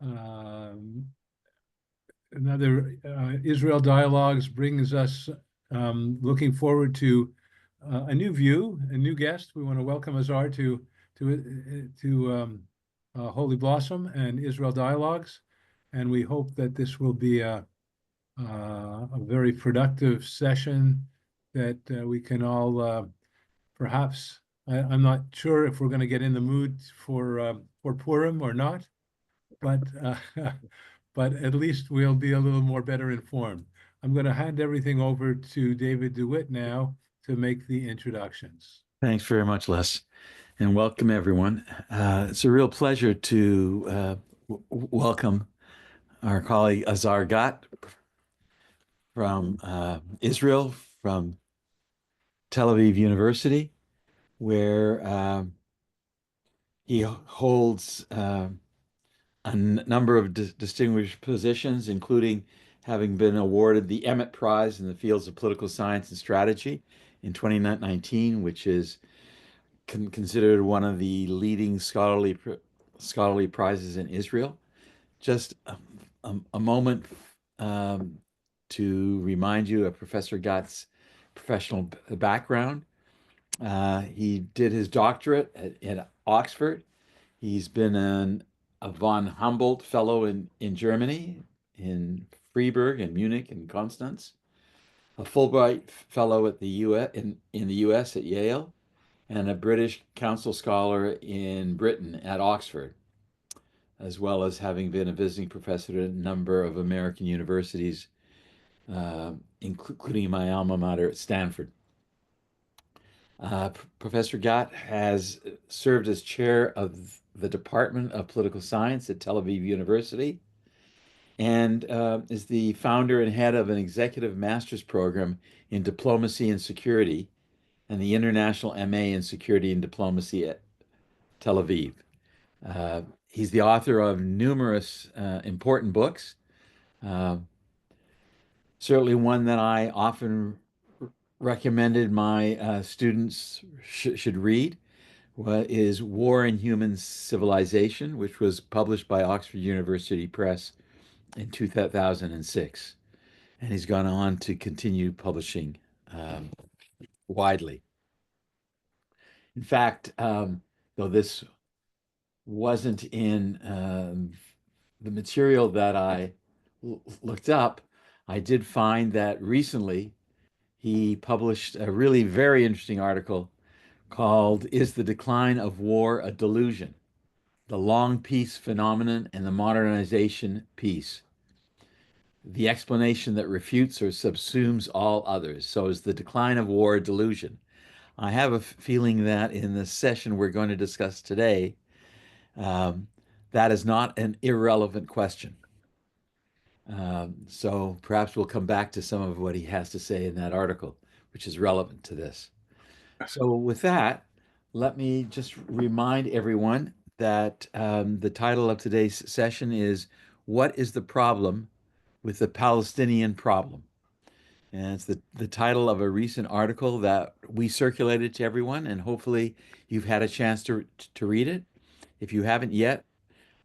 um, another Israel Dialogues brings us looking forward to a new view, a new guest. We want to welcome Azar to Holy Blossom and Israel Dialogues, and we hope that this will be a very productive session that we can all perhaps. I'm not sure if we're going to get in the mood for Purim or not, but but at least we'll be a little more better informed. I'm going to hand everything over to David DeWitt now to make the introductions. Thanks very much, Les, and welcome everyone. It's a real pleasure to welcome our colleague Azar Gat from Israel, from Tel Aviv University, where he holds a number of distinguished positions, including having been awarded the Emmett Prize in the fields of political science and strategy in 2019, which is considered one of the leading scholarly prizes in Israel. Just a moment to remind you of Professor Gat's professional background. He did his doctorate at Oxford. He's been a von Humboldt Fellow in Germany, in Freiburg and Munich and Constance, a Fulbright Fellow at the US in the US at Yale, and a British Council Scholar in Britain at Oxford, as well as having been a visiting professor at a number of American universities, including my alma mater at Stanford. Professor Gat has served as chair of the Department of Political Science at Tel Aviv University and is the founder and head of an executive master's program in diplomacy and security and the International MA in Security and Diplomacy at Tel Aviv. He's the author of numerous important books. Certainly one that I often recommended my students should read is War and Human Civilization, which was published by Oxford University Press in 2006. And he's gone on to continue publishing widely. In fact, though this wasn't in the material that I looked up, I did find that recently he published a really very interesting article called Is the Decline of War a Delusion? The Long Peace Phenomenon and the Modernization Peace. The explanation that refutes or subsumes all others. So is the decline of war a delusion? I have a feeling that in the session we're going to discuss today, that is not an irrelevant question. So perhaps we'll come back to some of what he has to say in that article, which is relevant to this. So with that, let me just remind everyone that the title of today's session is What is the Problem with the Palestinian Problem? And it's the title of a recent article that we circulated to everyone, and hopefully you've had a chance to read it. If you haven't yet,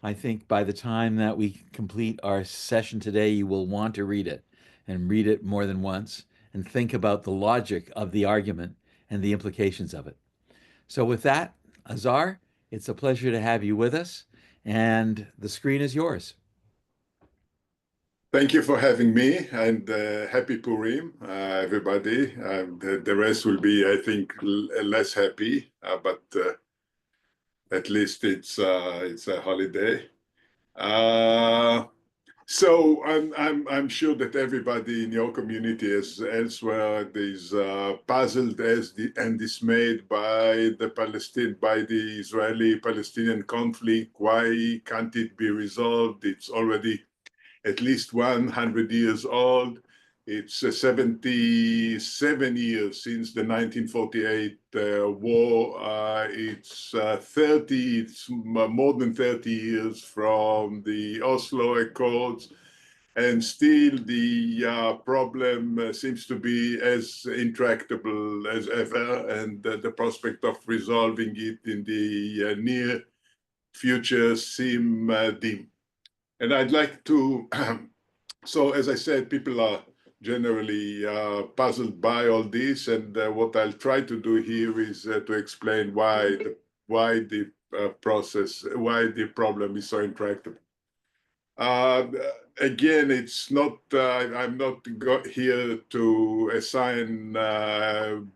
I think by the time that we complete our session today, you will want to read it and read it more than once and think about the logic of the argument and the implications of it. So with that, Azar, it's a pleasure to have you with us, and the screen is yours. Thank you for having me, and happy Purim, everybody. The rest will be, I think, less happy, but at least it's a holiday. So I'm sure that everybody in your community as elsewhere is puzzled and dismayed by the Israeli-Palestinian conflict. Why can't it be resolved? It's already at least 100 years old. It's 77 years since the 1948 war. It's more than 30 years from the Oslo Accords. And still the problem seems to be as intractable as ever. And the prospect of resolving it in the near future seem dim. And I'd like to, so as I said, people are generally puzzled by all this, and what I'll try to do here is to explain why the problem is so intractable. Again, it's not. I'm not here to assign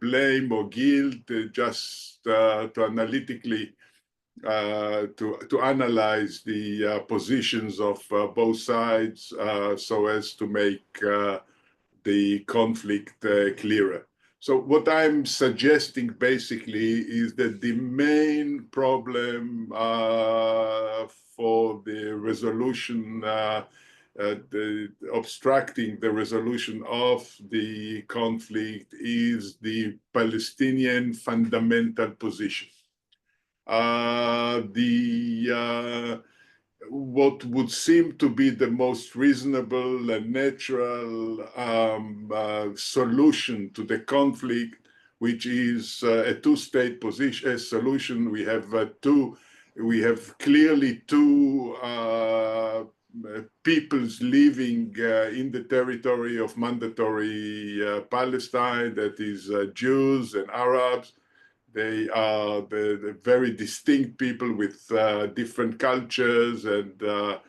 blame or guilt, just to analytically to analyze the positions of both sides, so as to make the conflict clearer. So what I'm suggesting basically is that the main problem for the resolution, obstructing the resolution of the conflict, is the Palestinian fundamental position. What would seem to be the most reasonable and natural solution to the conflict, which is a two-state solution. We have clearly two peoples living in the territory of mandatory Palestine, that is Jews and Arabs. They are the very distinct people with different cultures, and the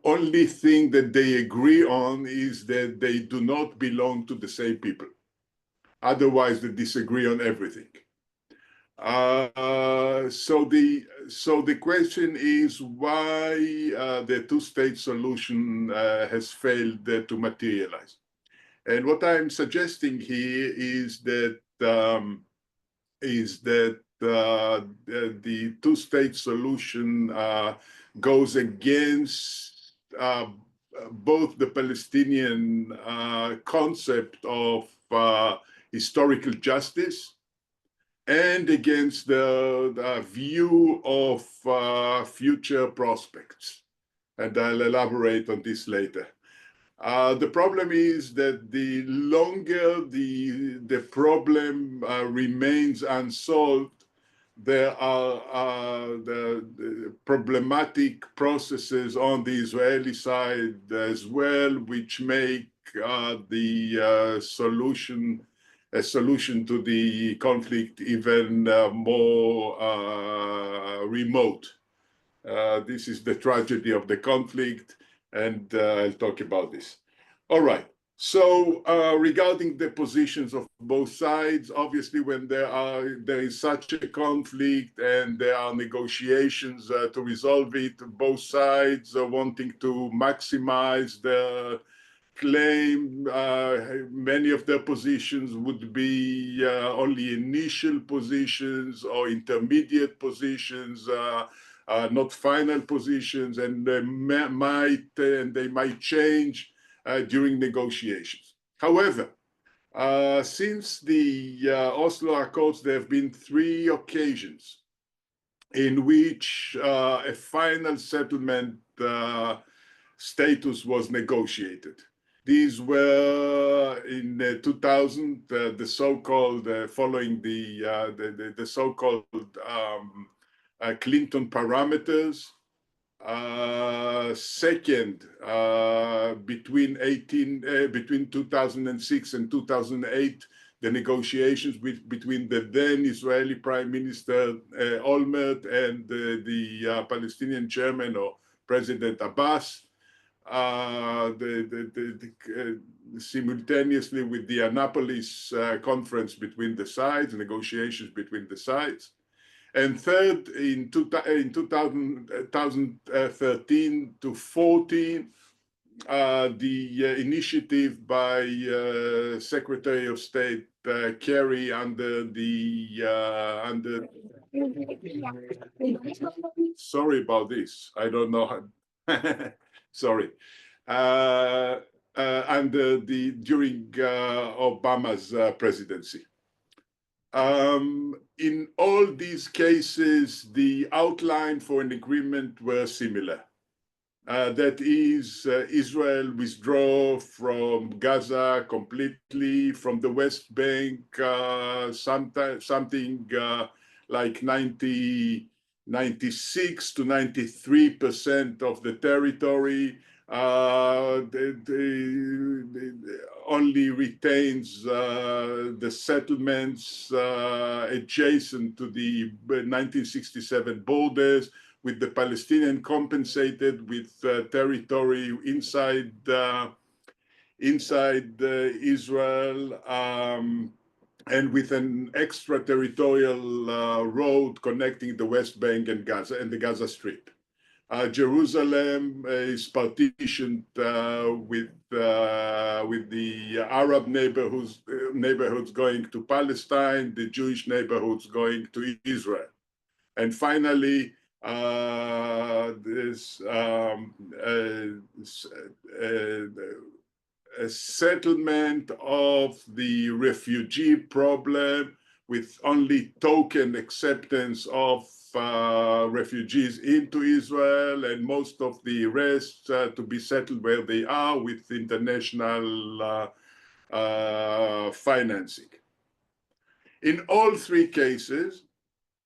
only thing that they agree on is that they do not belong to the same people. Otherwise, they disagree on everything. So the question is why the two-state solution has failed to materialize. And what I'm suggesting here is that the two-state solution goes against both the Palestinian concept of historical justice and against the view of future prospects. And I'll elaborate on this later. The problem is that the longer the problem remains unsolved, there are the problematic processes on the Israeli side as well, which make a solution to the conflict even more remote. This is the tragedy of the conflict, and I'll talk about this. All right. So regarding the positions of both sides, obviously, when there is such a conflict and there are negotiations to resolve it, both sides are wanting to maximize their claim. Many of their positions would be only initial positions or intermediate positions. Not final positions, and they might change during negotiations. However, since the Oslo Accords, there have been 3 occasions in which a final settlement status was negotiated. These were in 2000, the so-called following the so-called Clinton parameters. Second, between 2006 and 2008, the negotiations between the then Israeli Prime Minister Olmert and the Palestinian chairman, or President Abbas, simultaneously with the Annapolis conference between the sides, negotiations between the sides. And third, in 2013 to 14, the initiative by Secretary of State Kerry under sorry about this. I don't know how. Sorry. During Obama's presidency. In all these cases, the outline for an agreement were similar. That is, Israel withdraw from Gaza completely, from the West Bank, something like 90 96 to 93% of the territory. Only retains the settlements adjacent to the 1967 borders, with the Palestinian compensated with territory inside Israel, and with an extraterritorial road connecting the West Bank and Gaza and the Gaza Strip. Jerusalem is partitioned with the Arab neighborhoods going to Palestine, the Jewish neighborhoods going to Israel, and finally this a settlement of the refugee problem with only token acceptance of refugees into Israel, and most of the rest to be settled where they are with international financing. In all three cases,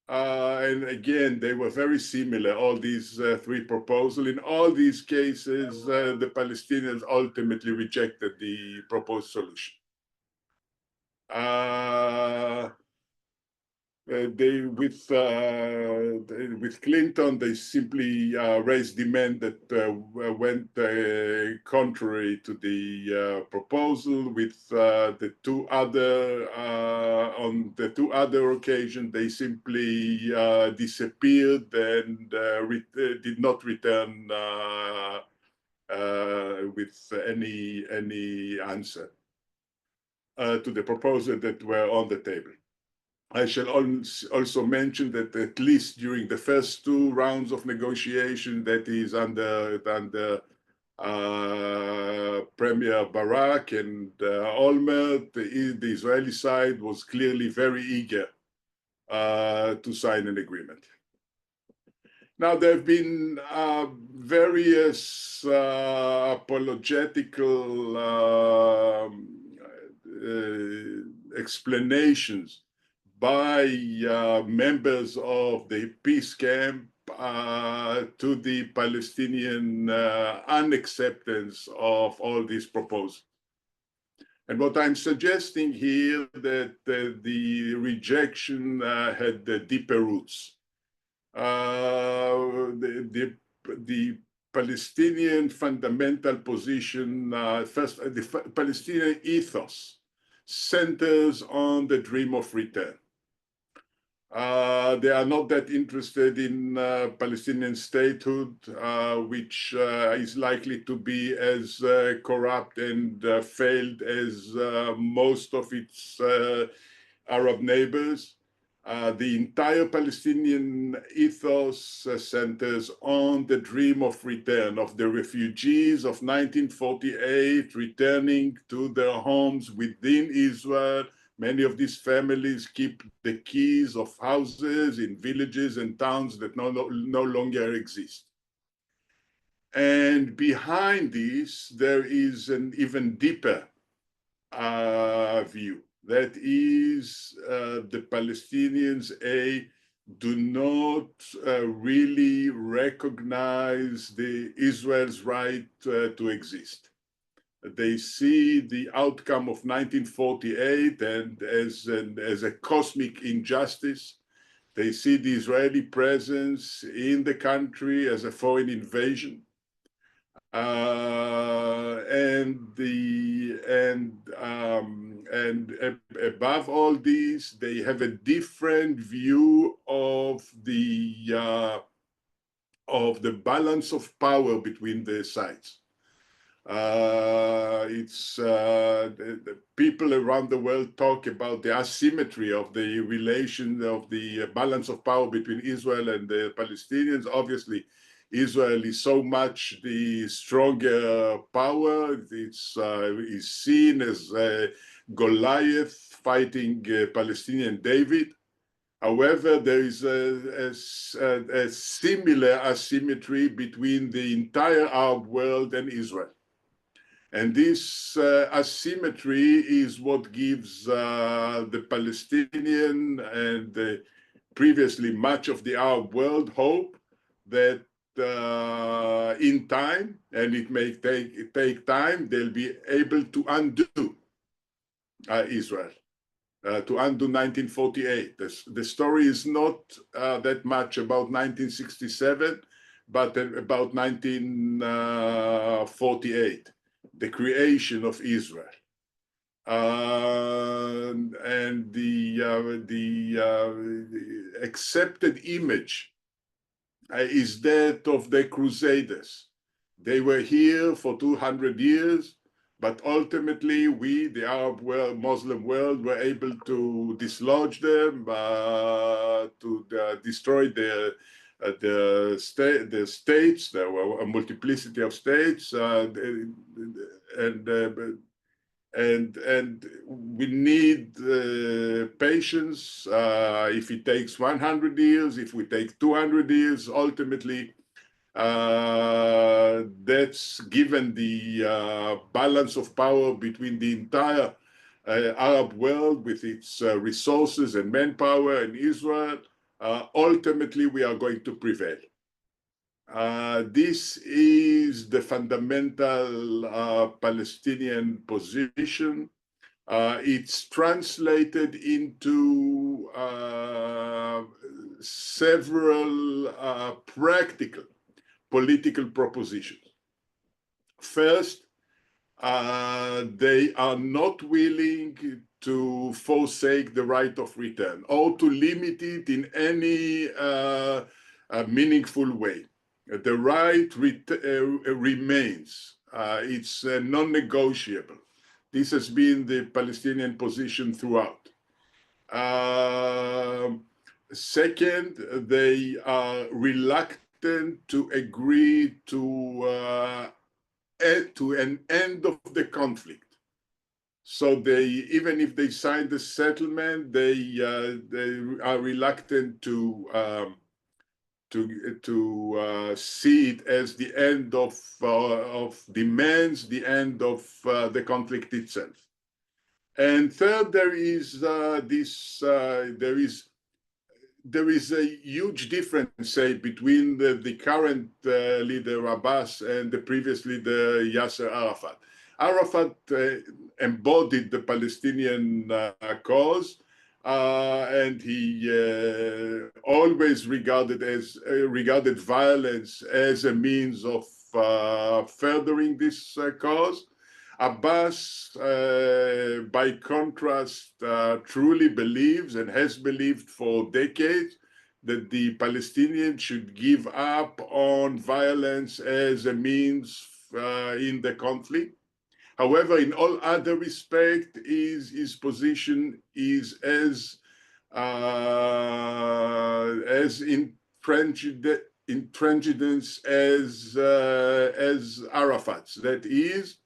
and again, they were very similar, all these three proposals. In all these cases, the Palestinians ultimately rejected the proposed solution. With Clinton, they simply raised demand that went contrary to the proposal. With the two other on the two other occasions, they simply disappeared and did not return with any answer to the proposal that were on the table. I shall also mention that at least during the first two rounds of negotiation, that is under Premier Barak and Olmert, the Israeli side was clearly very eager to sign an agreement. Now, there have been various apologetical explanations by members of the peace camp to the Palestinian unacceptance of all these proposals. And what I'm suggesting here that the rejection had deeper roots. The Palestinian fundamental position, first, the Palestinian ethos centers on the dream of return. They are not that interested in Palestinian statehood, which is likely to be as corrupt and failed as most of its Arab neighbors. The entire Palestinian ethos centers on the dream of return, of the refugees of 1948 returning to their homes within Israel. Many of these families keep the keys of houses in villages and towns that no longer exist. And behind this, there is an even deeper view. That is, the Palestinians, do not really recognize Israel's right to exist. They see the outcome of 1948 and as a cosmic injustice. They see the Israeli presence in the country as a foreign invasion. And above all these, they have a different view of the balance of power between the sides. The people around the world talk about the asymmetry of the relation of the balance of power between Israel and the Palestinians. Obviously, Israel is so much the stronger power. It's is seen as Goliath fighting Palestinian David. However, there is a similar asymmetry between the entire Arab world and Israel. And this asymmetry is what gives the Palestinian and previously much of the Arab world hope that in time, and it may take time, they'll be able to undo Israel, to undo 1948. The story is not that much about 1967, but about 1948, the creation of Israel. And the accepted image is that of the Crusaders. They were here for 200 years, but ultimately we, the Arab world, Muslim world, were able to dislodge them, to destroy the states. There were a multiplicity of states, and we need patience. If it takes 100 years, if we take 200 years, ultimately, that's given the balance of power between the entire Arab world with its resources and manpower and Israel, ultimately we are going to prevail. This is the fundamental Palestinian position. It's translated into several practical political propositions. First, they are not willing to forsake the right of return or to limit it in any meaningful way. The right remains. It's non-negotiable. This has been the Palestinian position throughout. Second, they are reluctant to agree to an end of the conflict. So they, even if they sign the settlement, they are reluctant to see it as the end of demands, the end of the conflict itself. And third, there is there is a huge difference, say, between the current leader Abbas and the previous leader Yasser Arafat. Arafat embodied the Palestinian cause, and he always regarded violence as a means of furthering this cause. Abbas, by contrast, truly believes and has believed for decades that the Palestinians should give up on violence as a means in the conflict. However, in all other respects, his position is as intransigent as Arafat's. That is,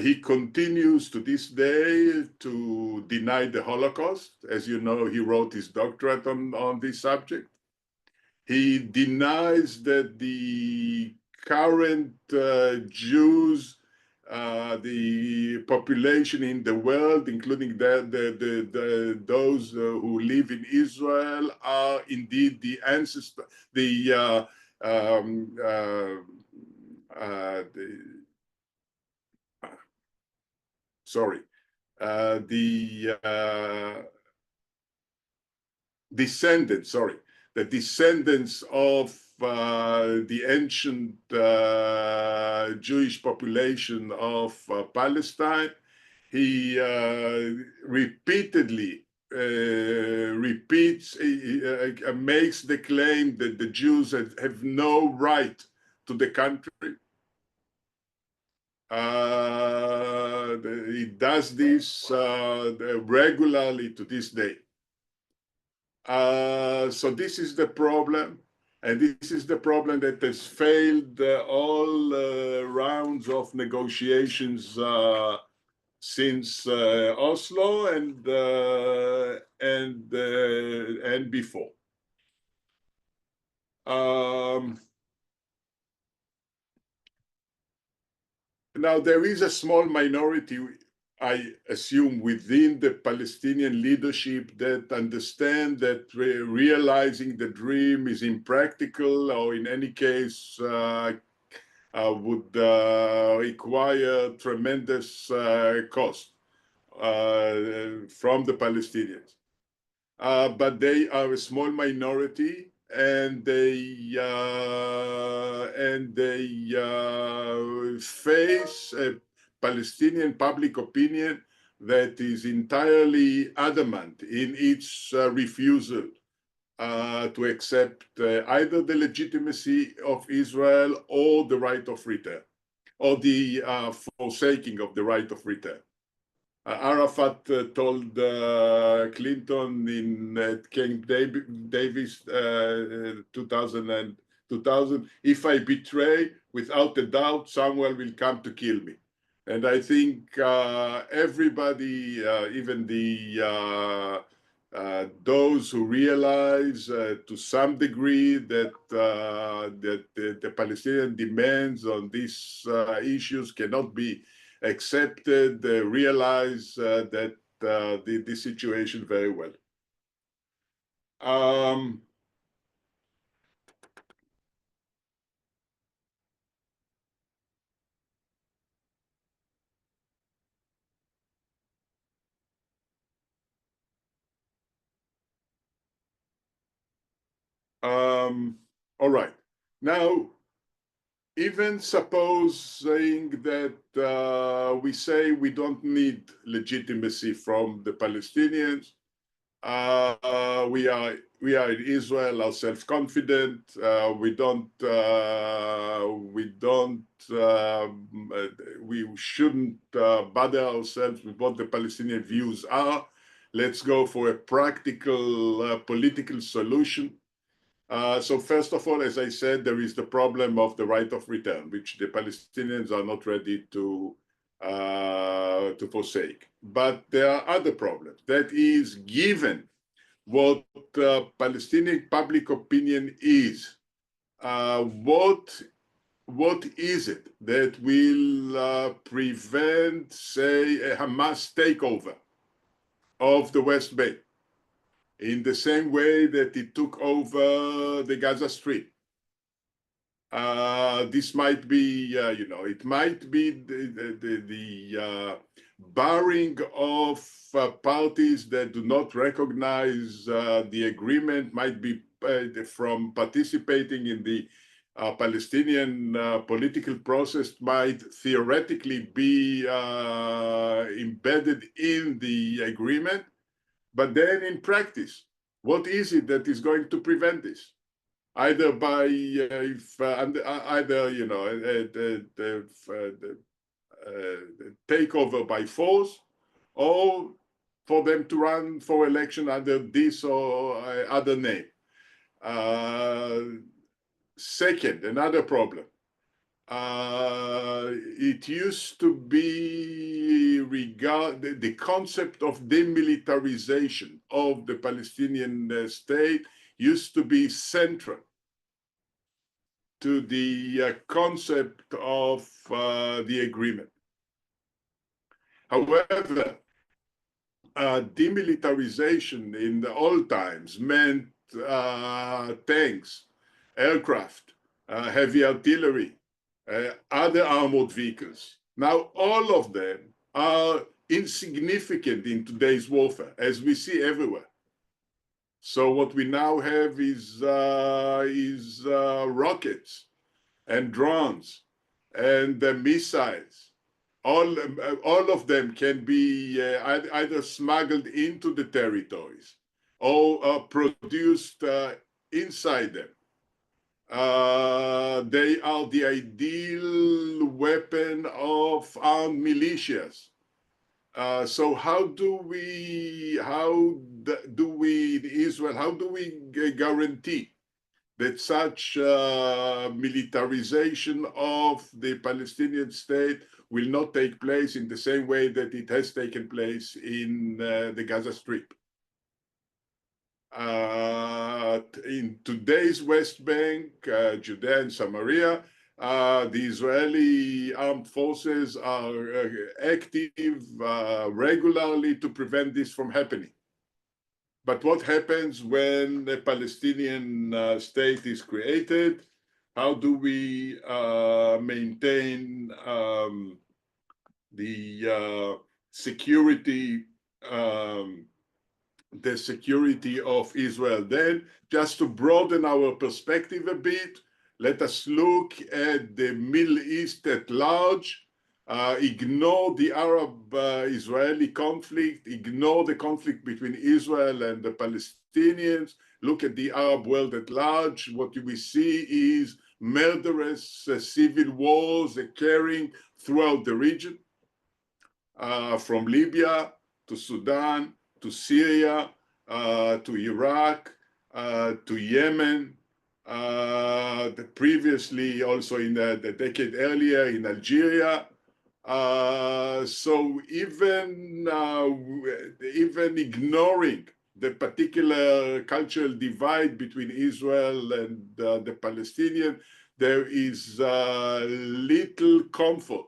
he continues to this day to deny the Holocaust. As you know, he wrote his doctorate on this subject. He denies that the current Jews, the population in the world, including those who live in Israel, are indeed the ancestor, the descendants of the ancient Jewish population of Palestine. He repeatedly makes the claim that the Jews have no right to the country. He does this regularly to this day. So this is the problem, and this is the problem that has failed all rounds of negotiations since Oslo and before. Now, there is a small minority I assume within the Palestinian leadership that understand that realizing the dream is impractical, or in any case would require tremendous cost from the Palestinians. But they are a small minority, and they face a Palestinian public opinion that is entirely adamant in its refusal to accept either the legitimacy of Israel or the right of return, or the forsaking of the right of return. Arafat told Clinton in Camp Davis 2000, if I betray, without a doubt, someone will come to kill me. And I think everybody, even those who realize to some degree that the Palestinian demands on these issues cannot be accepted, realize that the situation very well. All right. Now, even supposing that we say we don't need legitimacy from the Palestinians, we are in Israel, are self-confident. We shouldn't bother ourselves with what the Palestinian views are. Let's go for a practical political solution. So first of all, as I said, there is the problem of the right of return, which the Palestinians are not ready to forsake. But there are other problems. That is, given what Palestinian public opinion is, what is it that will prevent, say, a Hamas takeover of the West Bank in the same way that it took over the Gaza Strip? This might be, it might be the barring of parties that do not recognize the agreement, might be from participating in the Palestinian political process, might theoretically be embedded in the agreement. But then in practice, what is it that is going to prevent this? Either by takeover by force, or for them to run for election under this or other name. Second, another problem. It used to be the concept of demilitarization of the Palestinian state used to be central to the concept of the agreement. However, demilitarization in the old times meant tanks, aircraft, heavy artillery, other armored vehicles. Now, all of them are insignificant in today's warfare, as we see everywhere. So what we now have is rockets and drones and missiles. All of them can be either smuggled into the territories or produced inside them. They are the ideal weapon of armed militias. So how do we in Israel, how do we guarantee that such militarization of the Palestinian state will not take place in the same way that it has taken place in the Gaza Strip? In today's West Bank, Judea and Samaria, The Israeli armed forces are active regularly to prevent this from happening. But what happens when a Palestinian state is created? How do we maintain the security of Israel? Then, just to broaden our perspective a bit, let us look at the Middle East at large. Ignore the Arab-Israeli conflict, ignore the conflict between Israel and the Palestinians, look at the Arab world at large. What we see is murderous civil wars occurring throughout the region, from Libya to Sudan, to Syria, to Iraq, to Yemen, previously also in the decade earlier in Algeria. So even ignoring the particular cultural divide between Israel and the Palestinians, there is little comfort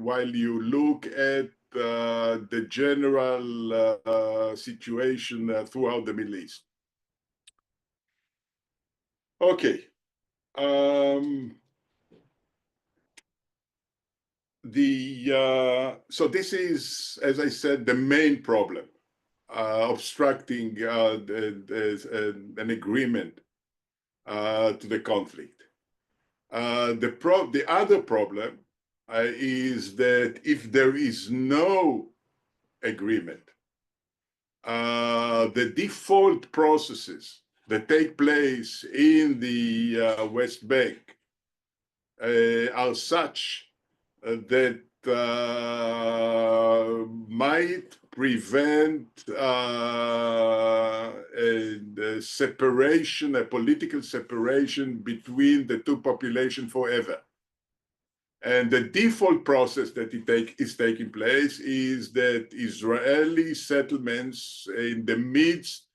while you look at the general situation throughout the Middle East. Okay. So this is, as I said, the main problem, obstructing an agreement to the conflict. The other problem is that if there is no agreement, the default processes that take place in the West Bank are such that might prevent a separation, a political separation between the two populations forever. And the default process that is taking place is that Israeli settlements in the midst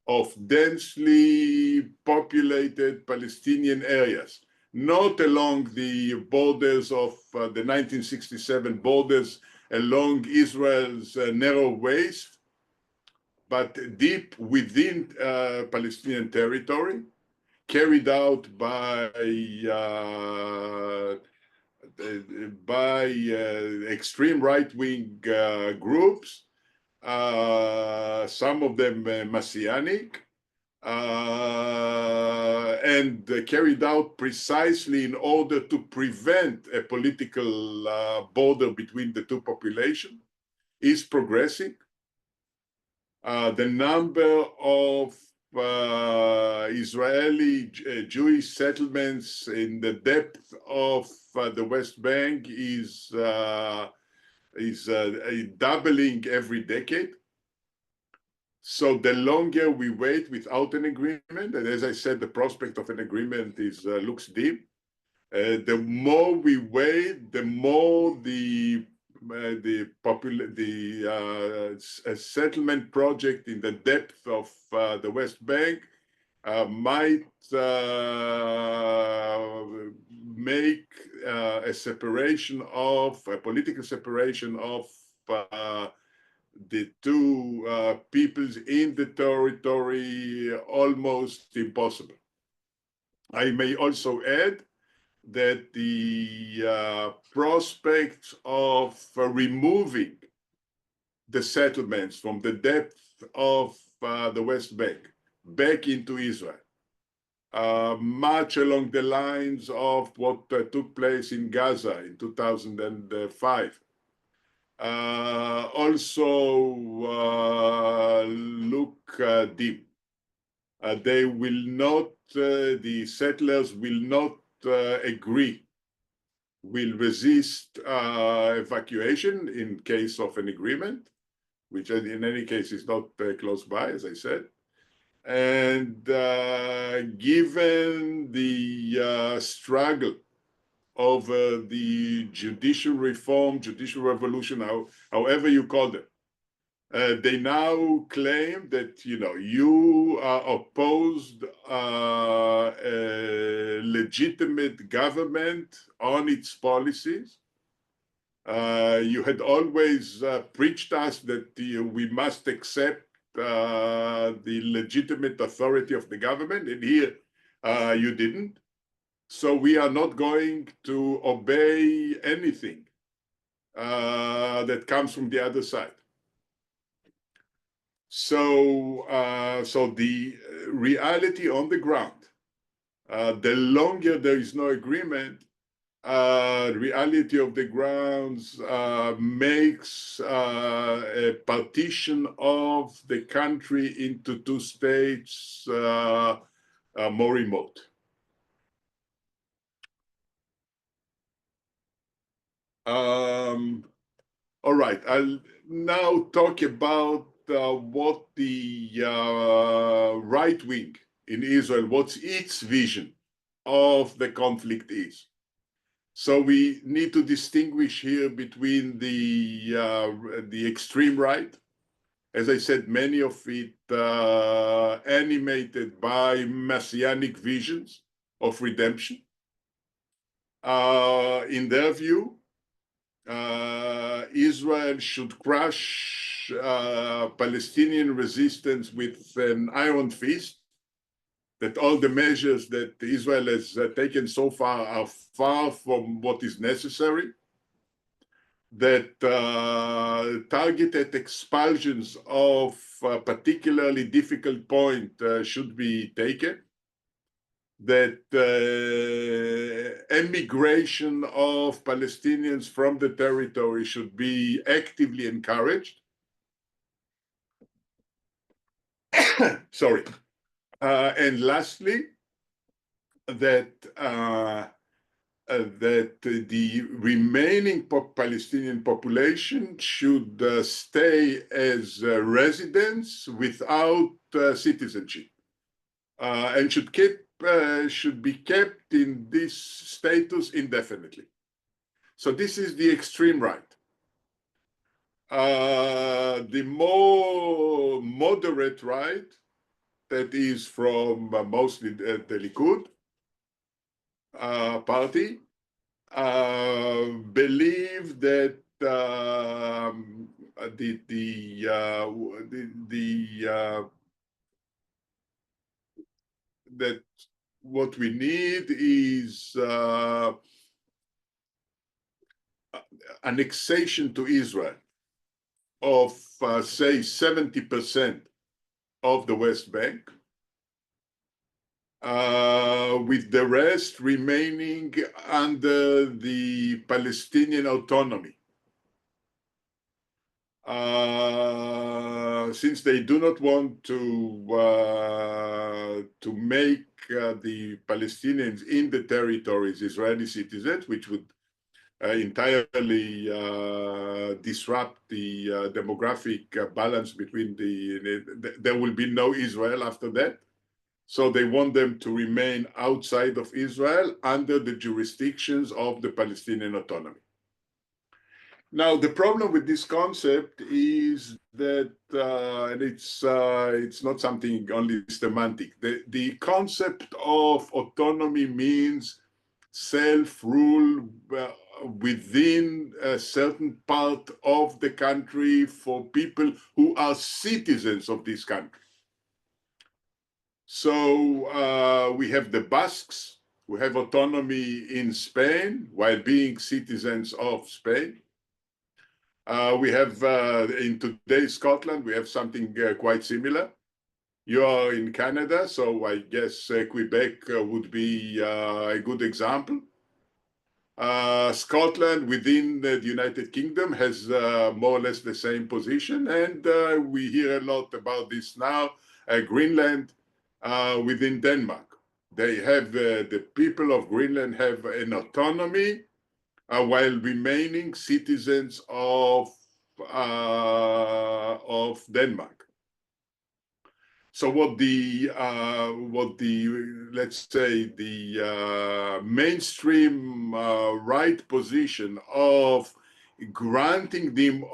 of densely populated Palestinian areas, not along the borders of the 1967 borders along Israel's narrow waist, but deep within Palestinian territory, carried out by extreme right-wing groups, some of them Messianic, and carried out precisely in order to prevent a political border between the two populations, is progressing. The number of Israeli Jewish settlements in the depth of the West Bank is doubling every decade. So the longer we wait without an agreement, and as I said, the prospect of an agreement looks dim. The more we wait, the more the settlement project in the depth of the West Bank might make a political separation of the two peoples in the territory almost impossible. I may also add that the prospects of removing the settlements from the depth of the West Bank back into Israel, much along the lines of what took place in Gaza in 2005, also look dim. They will not, the settlers will not agree, will resist evacuation in case of an agreement, which in any case is not close by, as I said. And given the struggle over the judicial reform, judicial revolution, however you call them, They now claim that you opposed a legitimate government on its policies. You had always preached us that we must accept the legitimate authority of the government, and here you didn't. So we are not going to obey anything that comes from the other side. So, so the reality on the ground, the longer there is no agreement, the reality of the grounds makes a partition of the country into two states more remote. All right, I'll now talk about what the right wing in Israel, what's its vision of the conflict is. So we need to distinguish here between the extreme right, as I said, many of it animated by messianic visions of redemption. In their view, Israel should crush Palestinian resistance with an iron fist, that all the measures that Israel has taken so far are far from what is necessary, that targeted expulsions of a particularly difficult point should be taken, that emigration of Palestinians from the territory should be actively encouraged. Sorry. And lastly, that the remaining Palestinian population should stay as residents without citizenship, and should be kept in this status indefinitely. So this is the extreme right. The more moderate right, that is from mostly the Likud party, believe that that what we need is annexation to Israel of say 70% of the West Bank, with the rest remaining under the Palestinian autonomy. Since they do not want to make the Palestinians in the territories Israeli citizens, which would entirely disrupt the demographic balance between there will be no Israel after that. So they want them to remain outside of Israel under the jurisdictions of the Palestinian autonomy. Now, the problem with this concept is that, and it's not something only semantic. The concept of autonomy means self-rule within a certain part of the country for people who are citizens of this country. So we have the Basques who have autonomy in Spain while being citizens of Spain. We have in today's Scotland, we have something quite similar. You are in Canada, so I guess Quebec would be a good example. Scotland within the United Kingdom has more or less the same position, and we hear a lot about this now. Greenland within Denmark. They have, the people of Greenland have an autonomy while remaining citizens of Denmark. So what the let's say the mainstream right position of granting them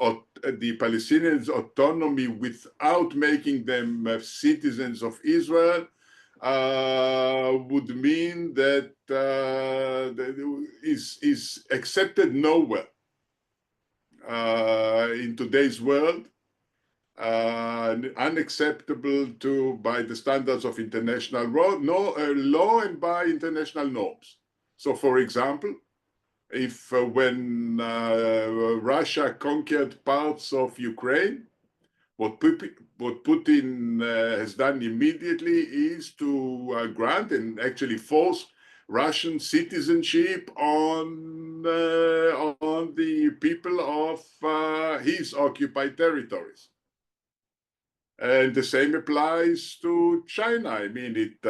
the Palestinians' autonomy without making them citizens of Israel would mean that is accepted nowhere in today's world, unacceptable by the standards of international law and by international norms. So, for example, if when Russia conquered parts of Ukraine, what Putin has done immediately is to grant and actually force Russian citizenship on the people of his occupied territories. And the same applies to China. I mean, it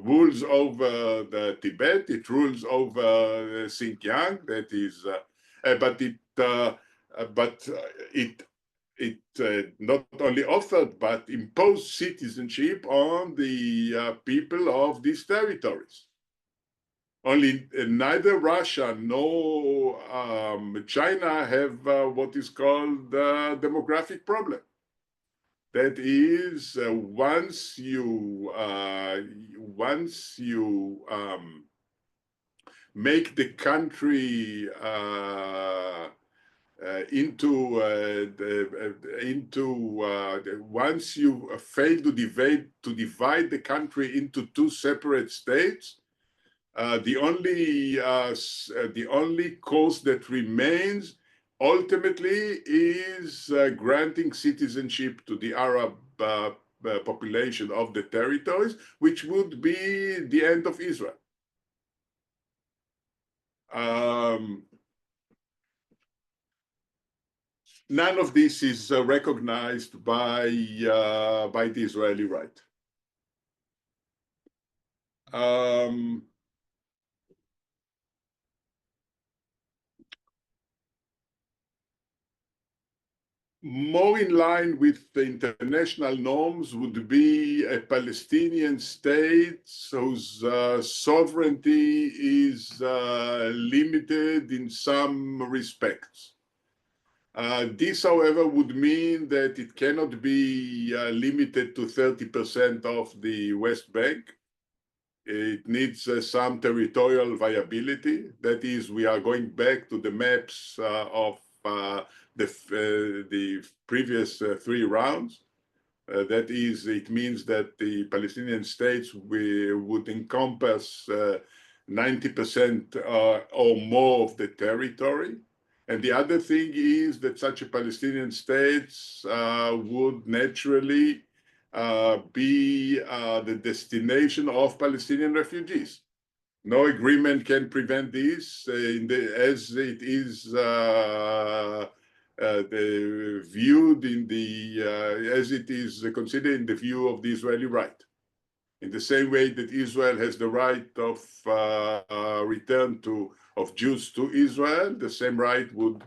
rules over the Tibet, it rules over Xinjiang. That is, but it not only offered but imposed citizenship on the people of these territories. Only neither Russia nor China have what is called demographic problem. That is, once you make the country once you fail to divide the country into two separate states, the only course that remains ultimately is granting citizenship to the Arab population of the territories, which would be the end of Israel. None of this is recognized by the Israeli right. More in line with the international norms would be a Palestinian state whose sovereignty is limited in some respects. This, however, would mean that it cannot be limited to 30% of the West Bank. It needs some territorial viability. That is, we are going back to the maps of the previous three rounds. That is, it means that the Palestinian states would encompass 90% or more of the territory. And the other thing is that such a Palestinian states would naturally be the destination of Palestinian refugees. No agreement can prevent this, as it is viewed as it is considered in the view of the Israeli right. In the same way that Israel has the right of return of Jews to Israel, the same right would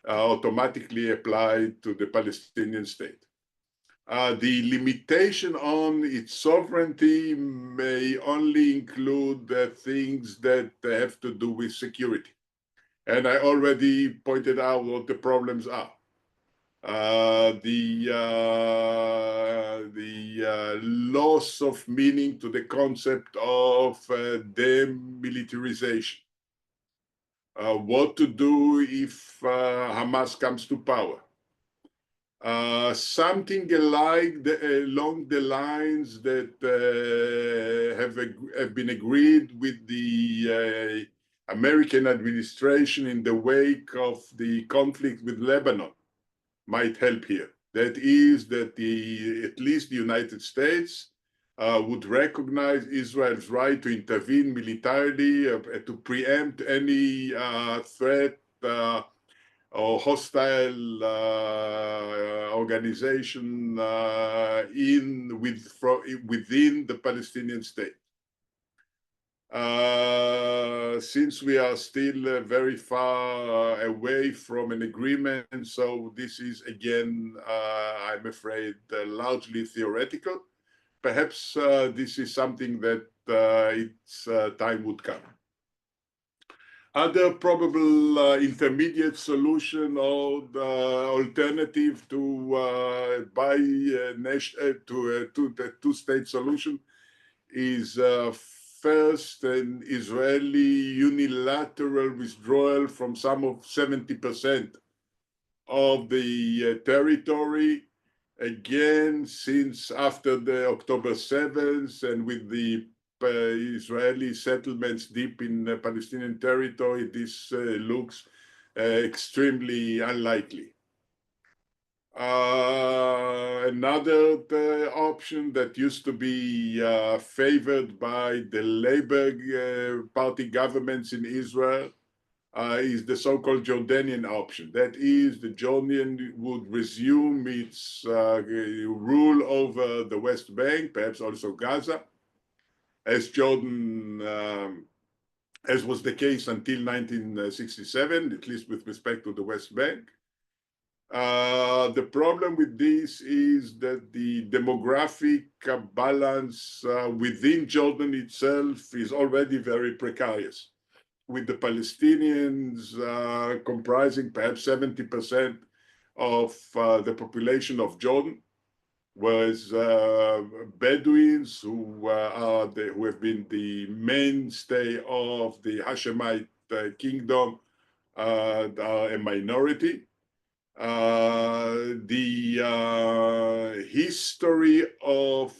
automatically apply to the Palestinian state. The limitation on its sovereignty may only include things that have to do with security. And I already pointed out what the problems are. The loss of meaning to the concept of demilitarization. What to do if Hamas comes to power? Something along the lines that have been agreed with the American administration in the wake of the conflict with Lebanon might help here. That is that at least the United States would recognize Israel's right to intervene militarily to preempt any threat or hostile organization within the Palestinian state. Since we are still very far away from an agreement, so this is again, I'm afraid, largely theoretical. Perhaps this is something that its time would come. Other probable intermediate solution or the alternative to the two-state solution is first an Israeli unilateral withdrawal from some of 70% of the territory. Again, since after the October 7th and with the Israeli settlements deep in Palestinian territory, this looks extremely unlikely. Another option that used to be favored by the Labour Party governments in Israel is the so-called Jordanian option. That is, the Jordan would resume its rule over the West Bank, perhaps also Gaza, as Jordan, as was the case until 1967, at least with respect to the West Bank. The problem with this is that the demographic balance within Jordan itself is already very precarious, with the Palestinians comprising perhaps 70% of the population of Jordan, whereas Bedouins who have been the mainstay of the Hashemite kingdom are a minority. The history of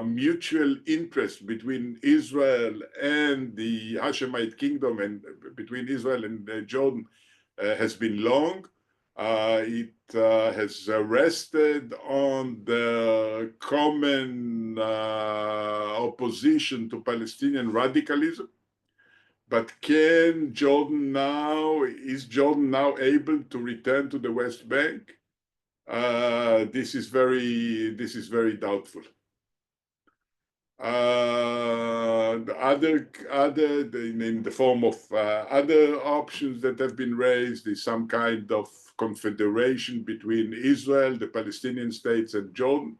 mutual interest between Israel and the Hashemite kingdom and between Israel and Jordan has been long. It has rested on the common opposition to Palestinian radicalism. But is Jordan now able to return to the West Bank? This is very doubtful. In the form of other options that have been raised is some kind of confederation between Israel, the Palestinian states, and Jordan.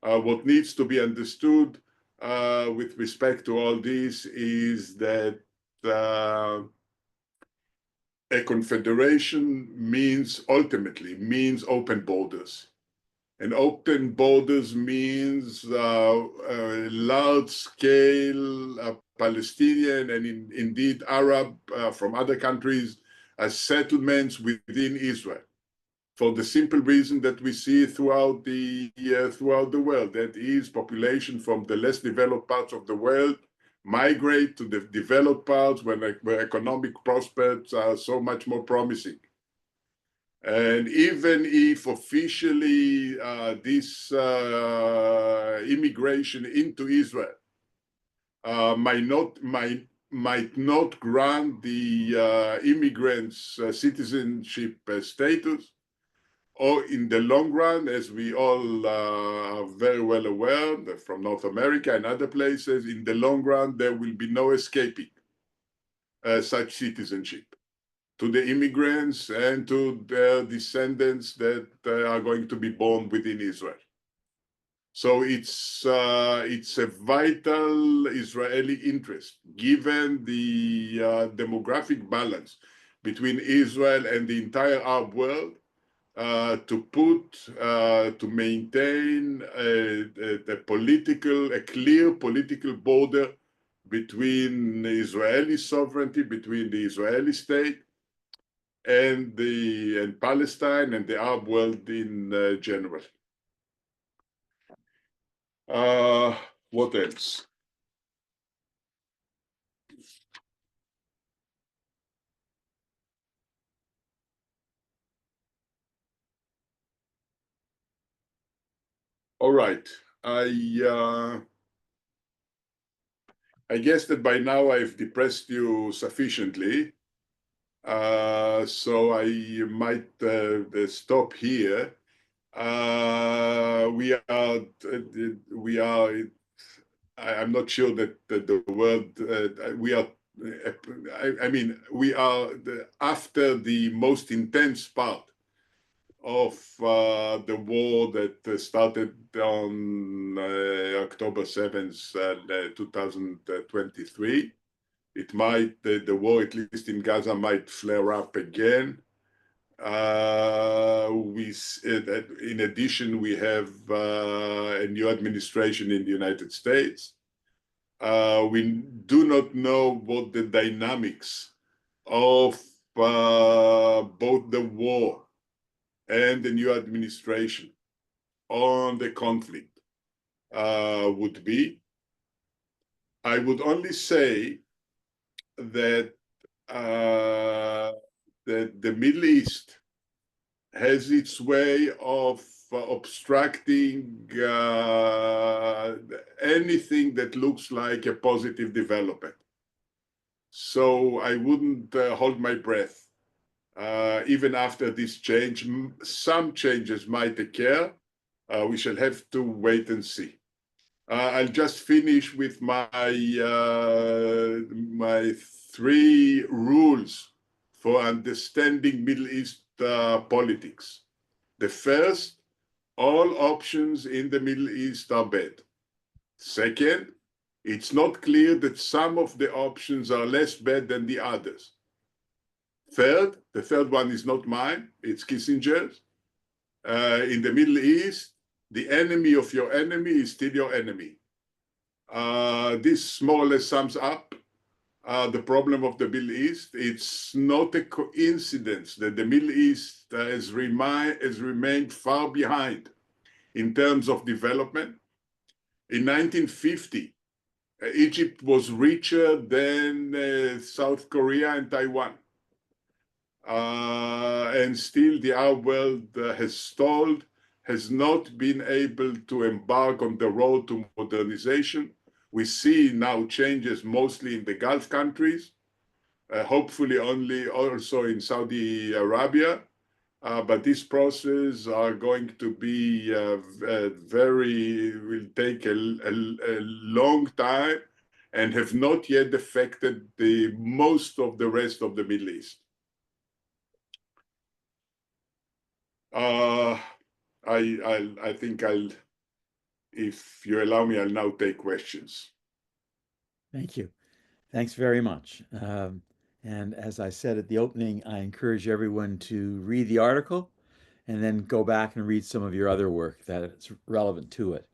What needs to be understood with respect to all this is that a confederation ultimately means open borders. And open borders means large-scale Palestinian and indeed Arab from other countries as settlements within Israel, for the simple reason that we see throughout the world. That is, population from the less developed parts of the world migrate to the developed parts where economic prospects are so much more promising. And even if officially this immigration into Israel might not grant the immigrants citizenship status, or in the long run, as we all are very well aware from North America and other places, in the long run, there will be no escaping such citizenship to the immigrants and to their descendants that are going to be born within Israel. So it's a vital Israeli interest, given the demographic balance between Israel and the entire Arab world, to maintain a clear political border between Israeli sovereignty, between the Israeli state and Palestine and the Arab world in general. What else? All right. I guess that by now I've depressed you sufficiently. So I might stop here. I'm not sure that the world, we are after the most intense part of the war that started on October 7th, 2023. It might, the war, at least in Gaza, might flare up again. In addition, we have a new administration in the United States. We do not know what the dynamics of both the war and the new administration on the conflict would be. I would only say that the Middle East has its way of obstructing anything that looks like a positive development. So I wouldn't hold my breath. Even after this change, some changes might occur. We shall have to wait and see. I'll just finish with my 3 rules for understanding Middle East politics. The first, all options in the Middle East are bad. Second, it's not clear that some of the options are less bad than the others. Third, the third one is not mine, it's Kissinger's. In the Middle East, the enemy of your enemy is still your enemy. This more or less sums up the problem of the Middle East. It's not a coincidence that the Middle East has remained far behind in terms of development. In 1950, Egypt was richer than South Korea and Taiwan. And still the Arab world has stalled, has not been able to embark on the road to modernization. We see now changes mostly in the Gulf countries, hopefully only also in Saudi Arabia. But this process are going to be will take a long time and have not yet affected most of the rest of the Middle East. I think if you allow me, I'll now take questions. Thank you. Thanks very much. And as I said at the opening, I encourage everyone to read the article and then go back and read some of your other work that's relevant to it.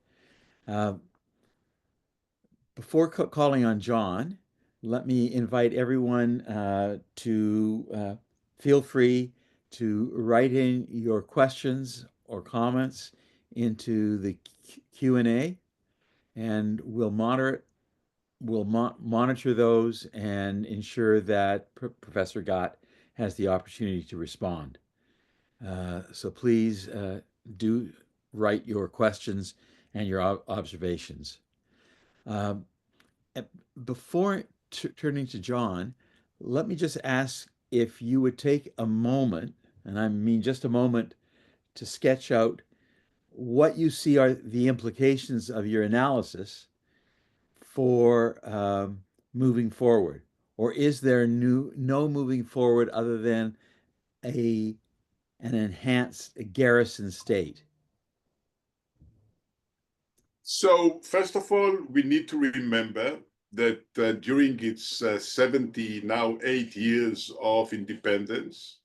Before calling on John, let me invite everyone to feel free to write in your questions or comments into the Q&A, and we'll monitor those and ensure that Professor Gott has the opportunity to respond. So please do write your questions and your observations. Before turning to John, let me just ask if you would take a moment, and I mean just a moment, to sketch out what you see are the implications of your analysis for moving forward, or is there no moving forward other than an enhanced garrison state? So first of all, we need to remember that during its 78 years of independence,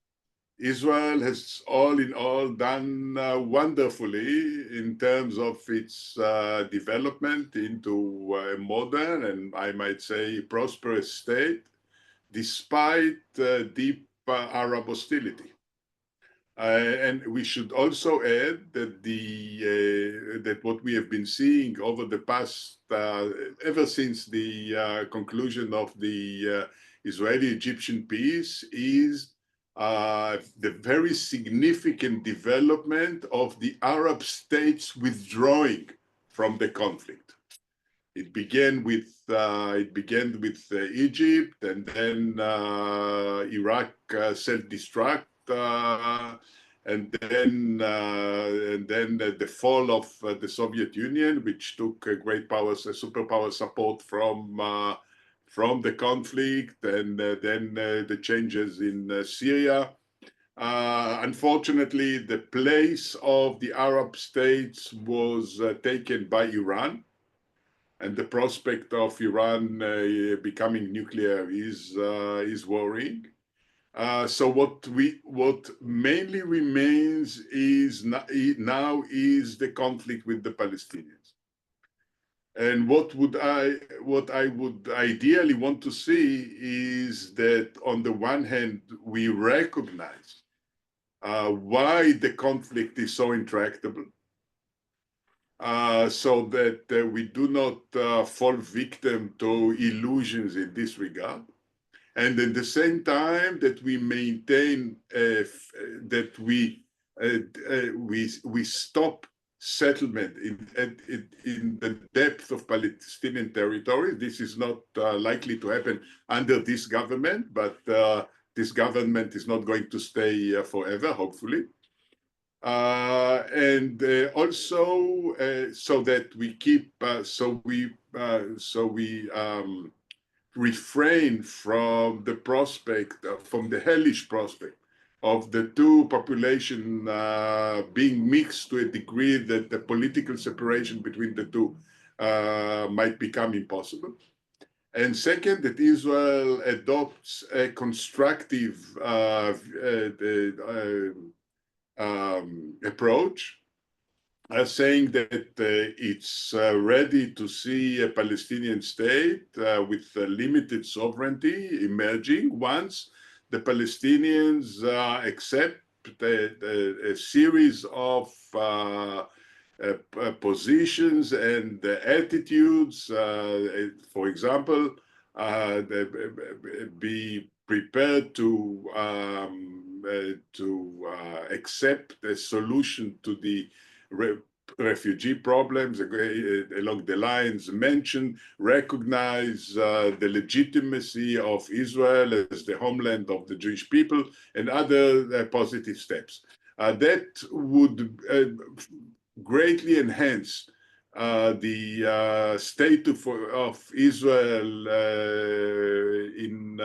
Israel has all in all done wonderfully in terms of its development into a modern and I might say prosperous state, despite deep Arab hostility. And we should also add that that what we have been seeing over the past, ever since the conclusion of the Israeli-Egyptian peace, is the very significant development of the Arab states withdrawing from the conflict. It began with Egypt, and then Iraq self-destruct. And then the fall of the Soviet Union, which took great superpower support from the conflict, and then the changes in Syria. Unfortunately, the place of the Arab states was taken by Iran. and the prospect of Iran becoming nuclear is worrying. So what mainly remains is now is the conflict with the Palestinians. And what I would ideally want to see is that on the one hand, we recognize why the conflict is so intractable, so that we do not fall victim to illusions in this regard. And at the same time that we maintain that we stop settlement in the depth of Palestinian territory. This is not likely to happen under this government, but this government is not going to stay forever, hopefully. And also so that we keep, so we refrain from the prospect, from the hellish prospect of the two populations being mixed to a degree that the political separation between the two might become impossible. And second, that Israel adopts a constructive approach, saying that it's ready to see a Palestinian state with limited sovereignty emerging once the Palestinians accept a series of positions and attitudes. For example, be prepared to accept a solution to the refugee problems along the lines mentioned, recognize the legitimacy of Israel as the homeland of the Jewish people, and other positive steps. That would greatly enhance the state of Israel in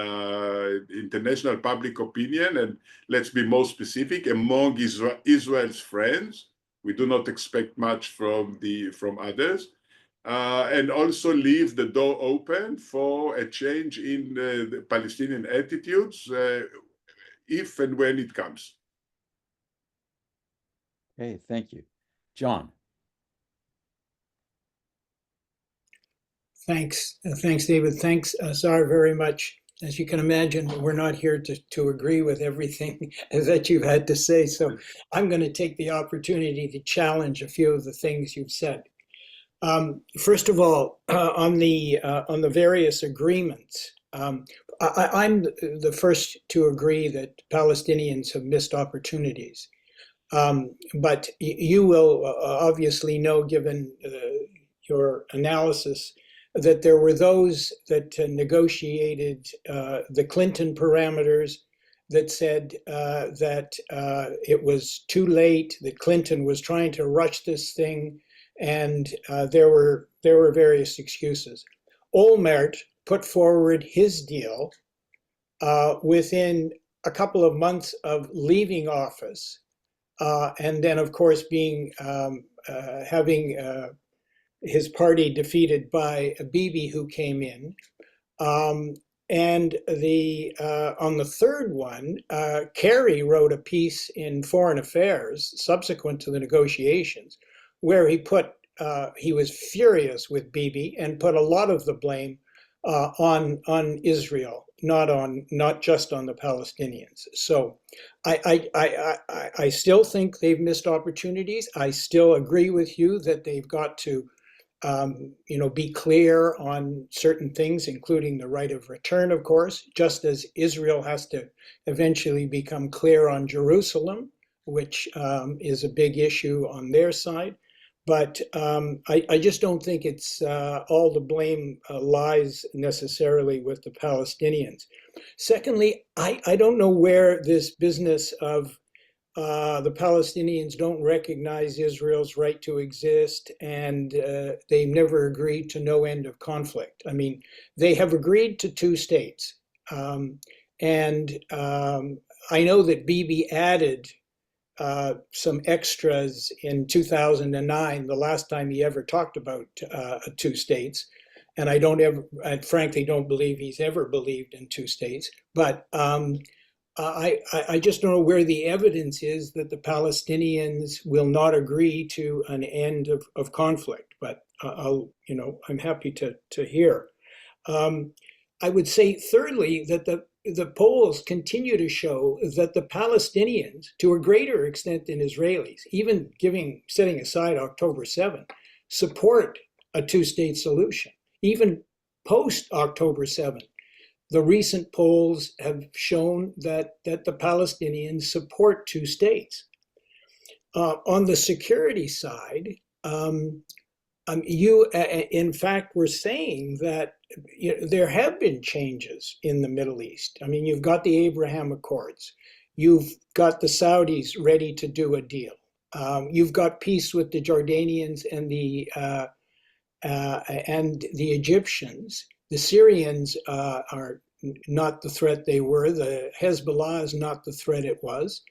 international public opinion, and let's be more specific, among Israel's friends. We do not expect much from others, and also leave the door open for a change in the Palestinian attitudes if and when it comes. Okay, thank you. John. Thanks, David. Thanks, Sar, very much. As you can imagine, we're not here to agree with everything that you've had to say. So I'm going to take the opportunity to challenge a few of the things you've said. First of all, on the various agreements, I'm the first to agree that Palestinians have missed opportunities. But you will obviously know, given your analysis, that there were those that negotiated the Clinton parameters that said that it was too late, that Clinton was trying to rush this thing, and there were various excuses. Olmert put forward his deal within a couple of months of leaving office, and then, of course, having his party defeated by Bibi, who came in. And on the third one, Kerry wrote a piece in Foreign Affairs subsequent to the negotiations, where he was furious with Bibi and put a lot of the blame on Israel, not just on the Palestinians. So I still think they've missed opportunities. I still agree with you that they've got to be clear on certain things, including the right of return, of course, just as Israel has to eventually become clear on Jerusalem, which is a big issue on their side. But I just don't think it's all the blame lies necessarily with the Palestinians. Secondly, I don't know where this business of the Palestinians don't recognize Israel's right to exist, and they never agreed to no end of conflict. I mean, they have agreed to two states. And I know that Bibi added some extras in 2009, the last time he ever talked about two states. And I frankly don't believe he's ever believed in two states. But I just don't know where the evidence is that the Palestinians will not agree to an end of conflict. But I'm happy to hear. I would say, thirdly, that the polls continue to show that the Palestinians, to a greater extent than Israelis, even setting aside October 7th, support a two-state solution. Even post October 7th, the recent polls have shown that the Palestinians support two states. On the security side, you, in fact, were saying that there have been changes in the Middle East. I mean, you've got the Abraham Accords. You've got the Saudis ready to do a deal. You've got peace with the Jordanians and the Egyptians. The Syrians are not the threat they were. The Hezbollah is not the threat it was.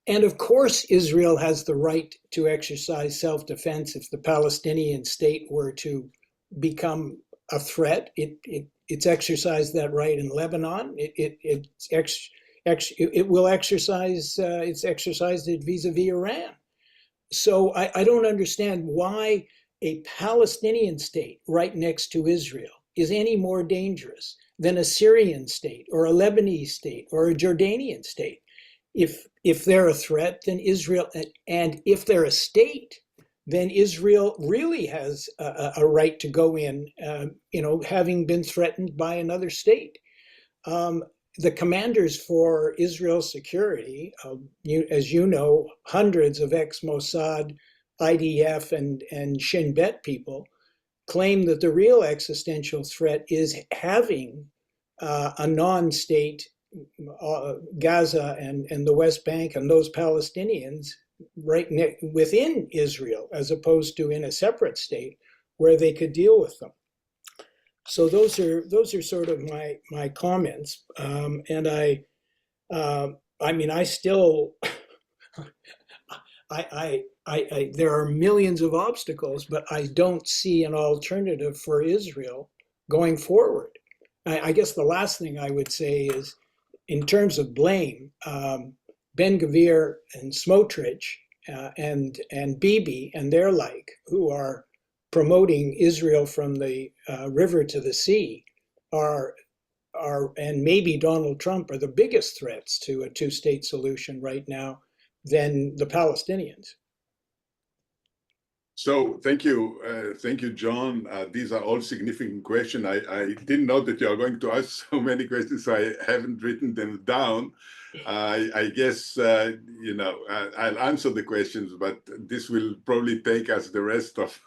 And of course, Israel has the right to exercise self-defense if the Palestinian state were to become a threat. It's exercised that right in Lebanon. It will exercise. It's exercised it vis-a-vis Iran. So I don't understand why a Palestinian state right next to Israel is any more dangerous than a Syrian state or a Lebanese state or a Jordanian state. If they're a threat, then Israel, and if they're a state, then Israel really has a right to go in, having been threatened by another state. The commanders for Israel's security, as you know, hundreds of ex-Mossad, IDF, and Shin Bet people claim that the real existential threat is having a non-state Gaza and the West Bank and those Palestinians right within Israel, as opposed to in a separate state where they could deal with them. So those are sort of my comments, and I mean, I still there are millions of obstacles, but I don't see an alternative for Israel going forward. I guess the last thing I would say is, in terms of blame, Ben-Gvir and Smotrich and Bibi and their like, who are promoting Israel from the river to the sea, and maybe Donald Trump are the biggest threats to a two-state solution right now than the Palestinians. So thank you, John. These are all significant questions. I didn't know that you are going to ask so many questions, so I haven't written them down. I guess, I'll answer the questions, but this will probably take us the rest of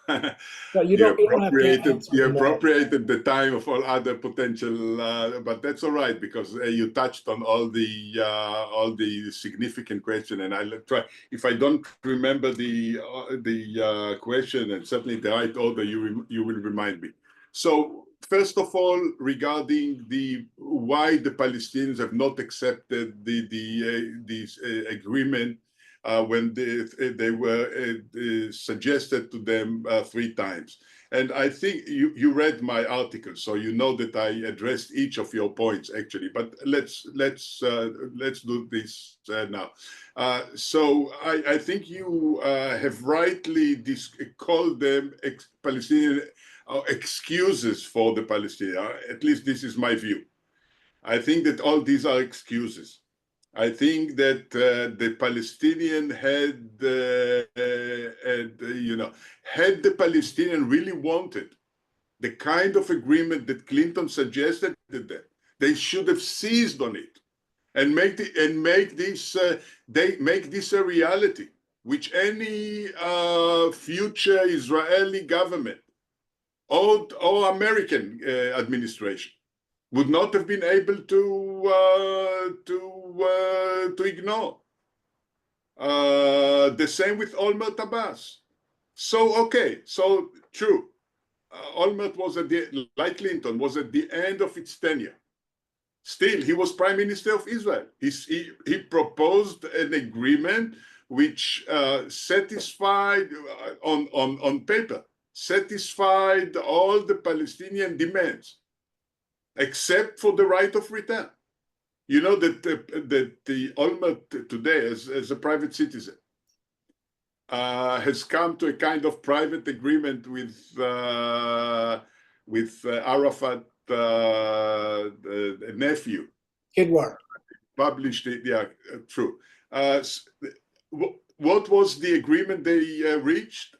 you appropriated the time of all other potential, but that's all right, because you touched on all the significant question, and I'll try. If I don't remember the question, and certainly the right order, you will remind me. So first of all, regarding why the Palestinians have not accepted this agreement when they were suggested to them 3 times. And I think you read my article, so you know that I addressed each of your points actually. But let's do this now. So I think you have rightly called them Palestinian excuses for the Palestinians. At least this is my view. I think that all these are excuses. I think that the Palestinian had the Palestinian really wanted the kind of agreement that Clinton suggested to them, they should have seized on it and make this a reality, which any future Israeli government or American administration would not have been able to ignore. The same with Olmert Abbas. So, okay, so true. Olmert was like Clinton, was at the end of its tenure. Still, he was Prime Minister of Israel. He proposed an agreement which satisfied on paper, satisfied all the Palestinian demands, except for the right of return. You know that the Olmert today, as a private citizen, has come to a kind of private agreement with Arafat, the nephew. Kidwar. Published it, yeah, true. What was the agreement they reached?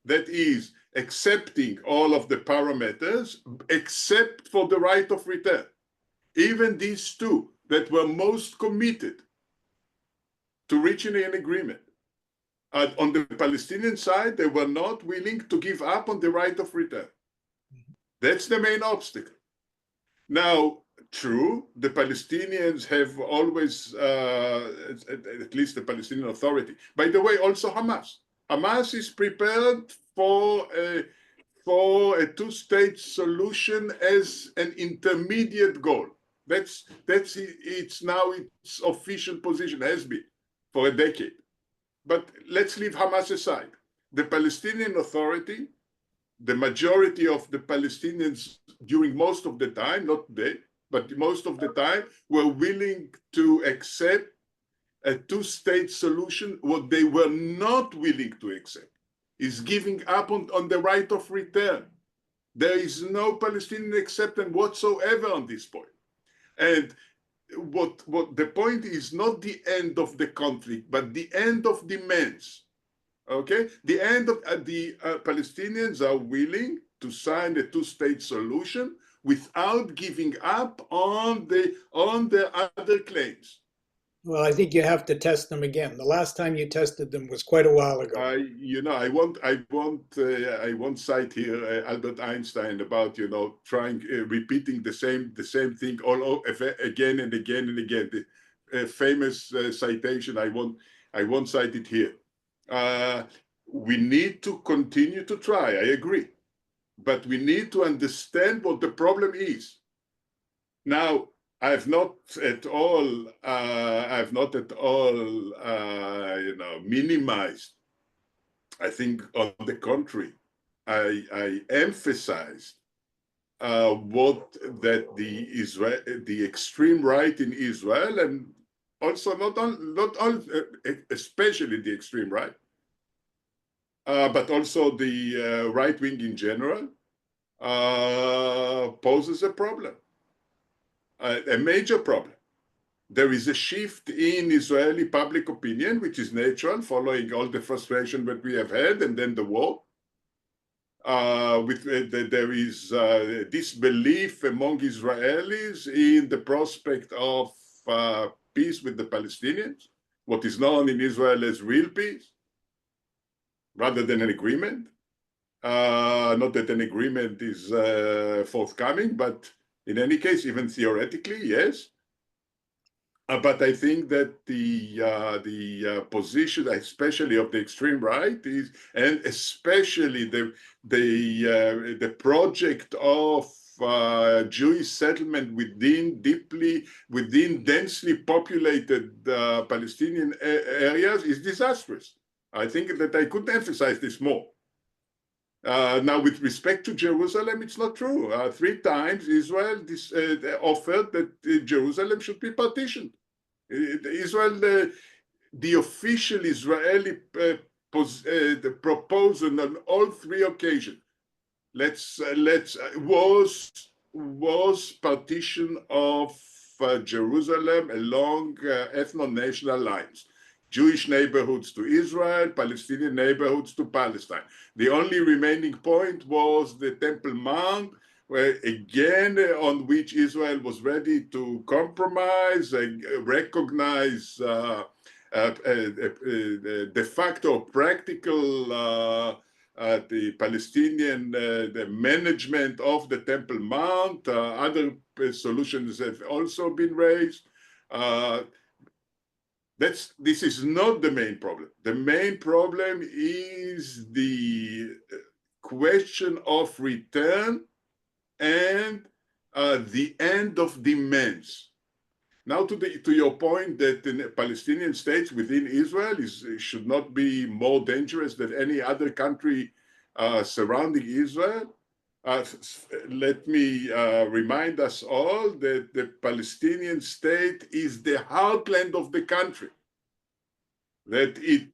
That is, accepting all of the parameters, except for the right of return. Even these two that were most committed to reaching an agreement. On the Palestinian side, they were not willing to give up on the right of return. That's the main obstacle. Now, true, the Palestinians have always, at least the Palestinian Authority. By the way, also Hamas. Hamas is prepared for a two-state solution as an intermediate goal. That's it's now its official position, has been for a decade. But let's leave Hamas aside. The Palestinian Authority, the majority of the Palestinians during most of the time, not today, but most of the time, were willing to accept a two-state solution. What they were not willing to accept is giving up on the right of return. There is no Palestinian acceptance whatsoever on this point. And what the point is not the end of the conflict, but the end of demands. Okay, the end of the Palestinians are willing to sign a two-state solution without giving up on the other claims. Well, I think you have to test them again. The last time you tested them was quite a while ago. I won't cite here Albert Einstein about trying repeating the same thing all over again and again and again. The famous citation. I won't cite it here. We need to continue to try. I agree, but we need to understand what the problem is. Now, I've not at all minimized. I think, on the contrary, I emphasized the extreme right in Israel, and also not all, especially the extreme right, but also the right wing in general, poses a problem. A major problem. There is a shift in Israeli public opinion, which is natural, following all the frustration that we have had, and then the war. There is disbelief among Israelis in the prospect of peace with the Palestinians, what is known in Israel as real peace, rather than an agreement. Not that an agreement is forthcoming, but in any case, even theoretically, yes. But I think that the position, especially of the extreme right, is, and especially the project of Jewish settlement within densely populated Palestinian areas, is disastrous. I think that I couldn't emphasize this more. Now, with respect to Jerusalem, it's not true. 3 times Israel offered that Jerusalem should be partitioned. The official Israeli the proposal on all 3 occasions was partition of Jerusalem along ethno-national lines. Jewish neighborhoods to Israel, Palestinian neighborhoods to Palestine. The only remaining point was the Temple Mount, where again, on which Israel was ready to compromise and recognize de facto practical the Palestinian the management of the Temple Mount. Other solutions have also been raised. This is not the main problem. The main problem is the question of return and the end of demands. Now to your point that the Palestinian states within Israel should not be more dangerous than any other country surrounding Israel. Let me remind us all that the Palestinian state is the heartland of the country, that it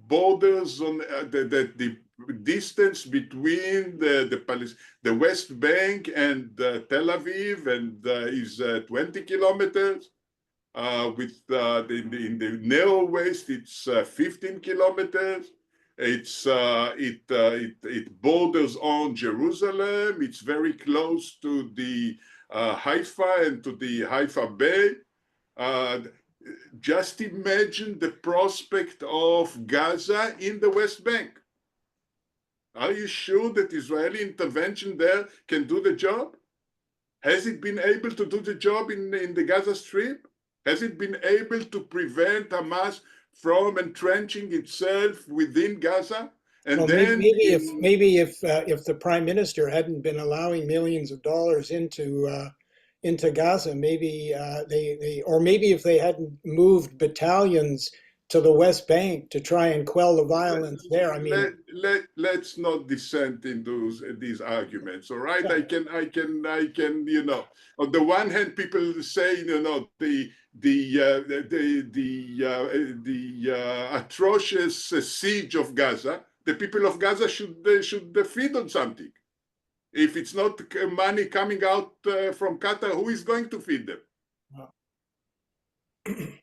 borders on the distance between the West Bank and Tel Aviv and is 20 kilometers. In the narrow waist, it's 15 kilometers. It borders on Jerusalem. It's very close to the Haifa and to the Haifa Bay. Just imagine the prospect of Gaza in the West Bank. Are you sure that Israeli intervention there can do the job? Has it been able to do the job in the Gaza Strip? Has it been able to prevent Hamas from entrenching itself within Gaza? And well, then maybe if the prime minister hadn't been allowing millions of dollars into Gaza, maybe maybe if they hadn't moved battalions to the West Bank to try and quell the violence there. I mean, let's not descend into these arguments. All right, I can, you know, on the one hand, people say, you know, the atrocious siege of Gaza. The people of Gaza should feed on something. If it's not money coming out from Qatar, who is going to feed them?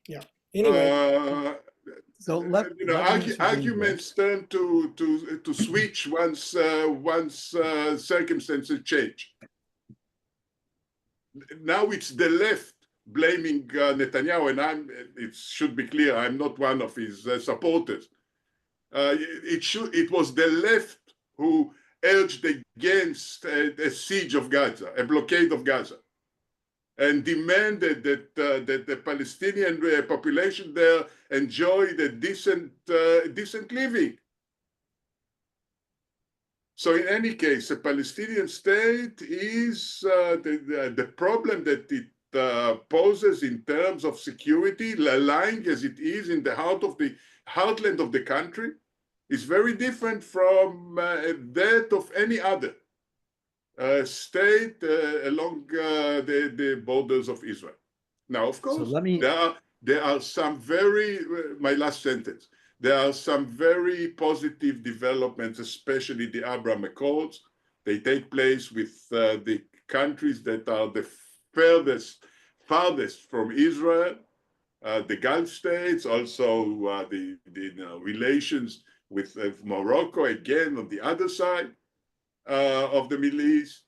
Yeah. Anyway. So arguments turn to switch once circumstances change. Now it's the left blaming Netanyahu, and it should be clear, I'm not one of his supporters. It was the left who urged against a siege of Gaza, a blockade of Gaza, and demanded that the Palestinian population there enjoy the decent living. So in any case, a Palestinian state is the problem that it poses in terms of security, lying as it is in the heartland of the country, is very different from that of any other state along the borders of Israel. Now, of course, there are some very, my last sentence, there are some very positive developments, especially the Abraham Accords. They take place with the countries that are the farthest from Israel, the Gulf states, also the relations with Morocco, again, on the other side of the Middle East.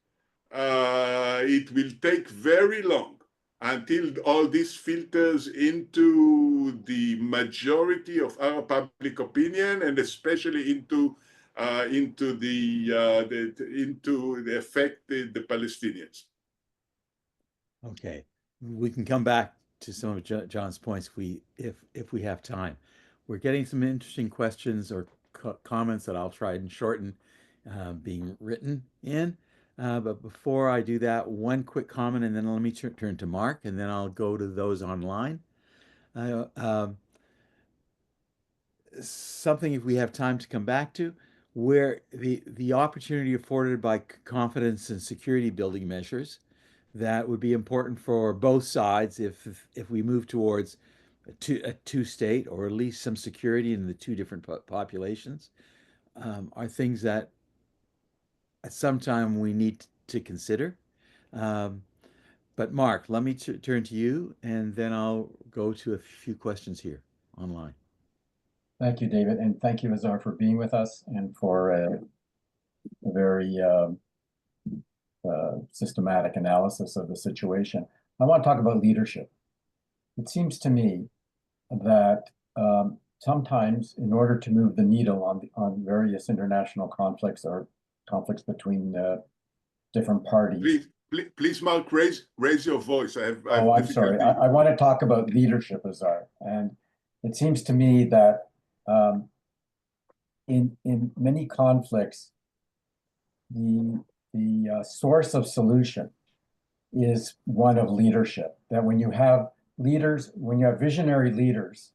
It will take very long until all this filters into the majority of our public opinion, and especially into the effect the Palestinians. Okay, we can come back to some of John's points if we have time. We're getting some interesting questions or comments that I'll try and shorten being written in. But before I do that, one quick comment, and then let me turn to Mark, and then I'll go to those online. Something, if we have time to come back to, where the opportunity afforded by confidence and security building measures that would be important for both sides if we move towards a two-state, or at least some security in the two different populations, are things that at some time we need to consider. But Mark, let me turn to you, and then I'll go to a few questions here online. Thank you, David, and thank you, Azar, for being with us and for a very systematic analysis of the situation. I want to talk about leadership. It seems to me that sometimes, in order to move the needle on various international conflicts or conflicts between different parties. Please, Mark, raise your voice. I'm sorry. I want to talk about leadership, Azar, and it seems to me that in many conflicts, the source of solution is one of leadership. That when you have leaders, when you have visionary leaders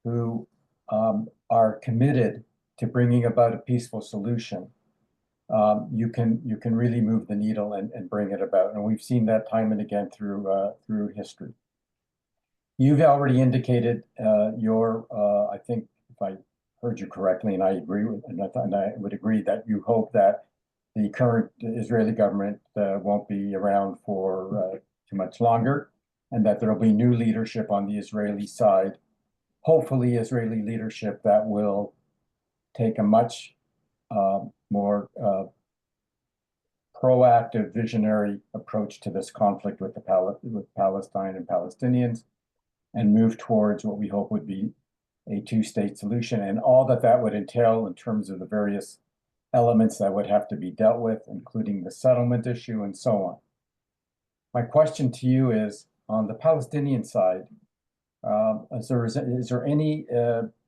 who are committed to bringing about a peaceful solution, you can really move the needle and bring it about. And we've seen that time and again through history. You've already indicated I think if I heard you correctly, and I agree with, and I would agree that you hope that the current Israeli government won't be around for too much longer, and that there will be new leadership on the Israeli side, hopefully Israeli leadership that will take a much more proactive, visionary approach to this conflict with Palestine and Palestinians, and move towards what we hope would be a two-state solution, and all that would entail in terms of the various elements that would have to be dealt with, including the settlement issue and so on. My question to you is, on the Palestinian side, is there any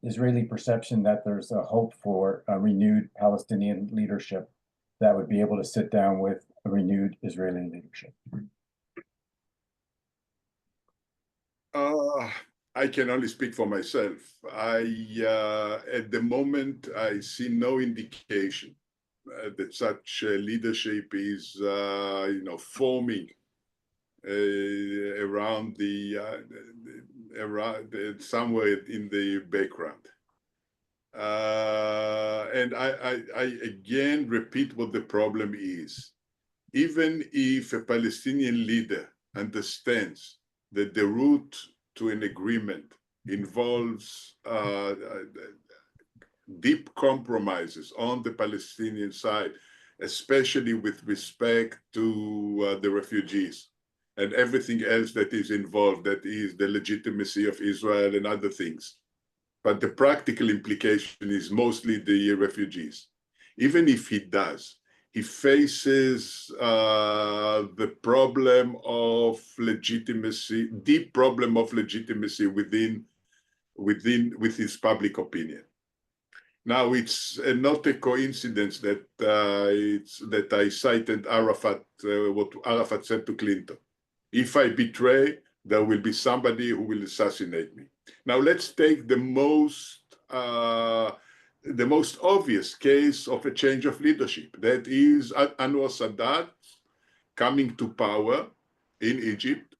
Israeli perception that there's a hope for a renewed Palestinian leadership that would be able to sit down with a renewed Israeli leadership? I can only speak for myself. At the moment, I see no indication that such leadership is, forming around somewhere in the background. And I again repeat what the problem is. Even if a Palestinian leader understands that the route to an agreement involves deep compromises on the Palestinian side, especially with respect to the refugees and everything else that is involved, that is the legitimacy of Israel and other things. But the practical implication is mostly the refugees. Even if he does, he faces the problem of legitimacy, deep problem of legitimacy with his public opinion. Now, it's not a coincidence that I cited Arafat, what Arafat said to Clinton. If I betray, there will be somebody who will assassinate me. Now, let's take the most obvious case of a change of leadership. That is Anwar Sadat coming to power in Egypt.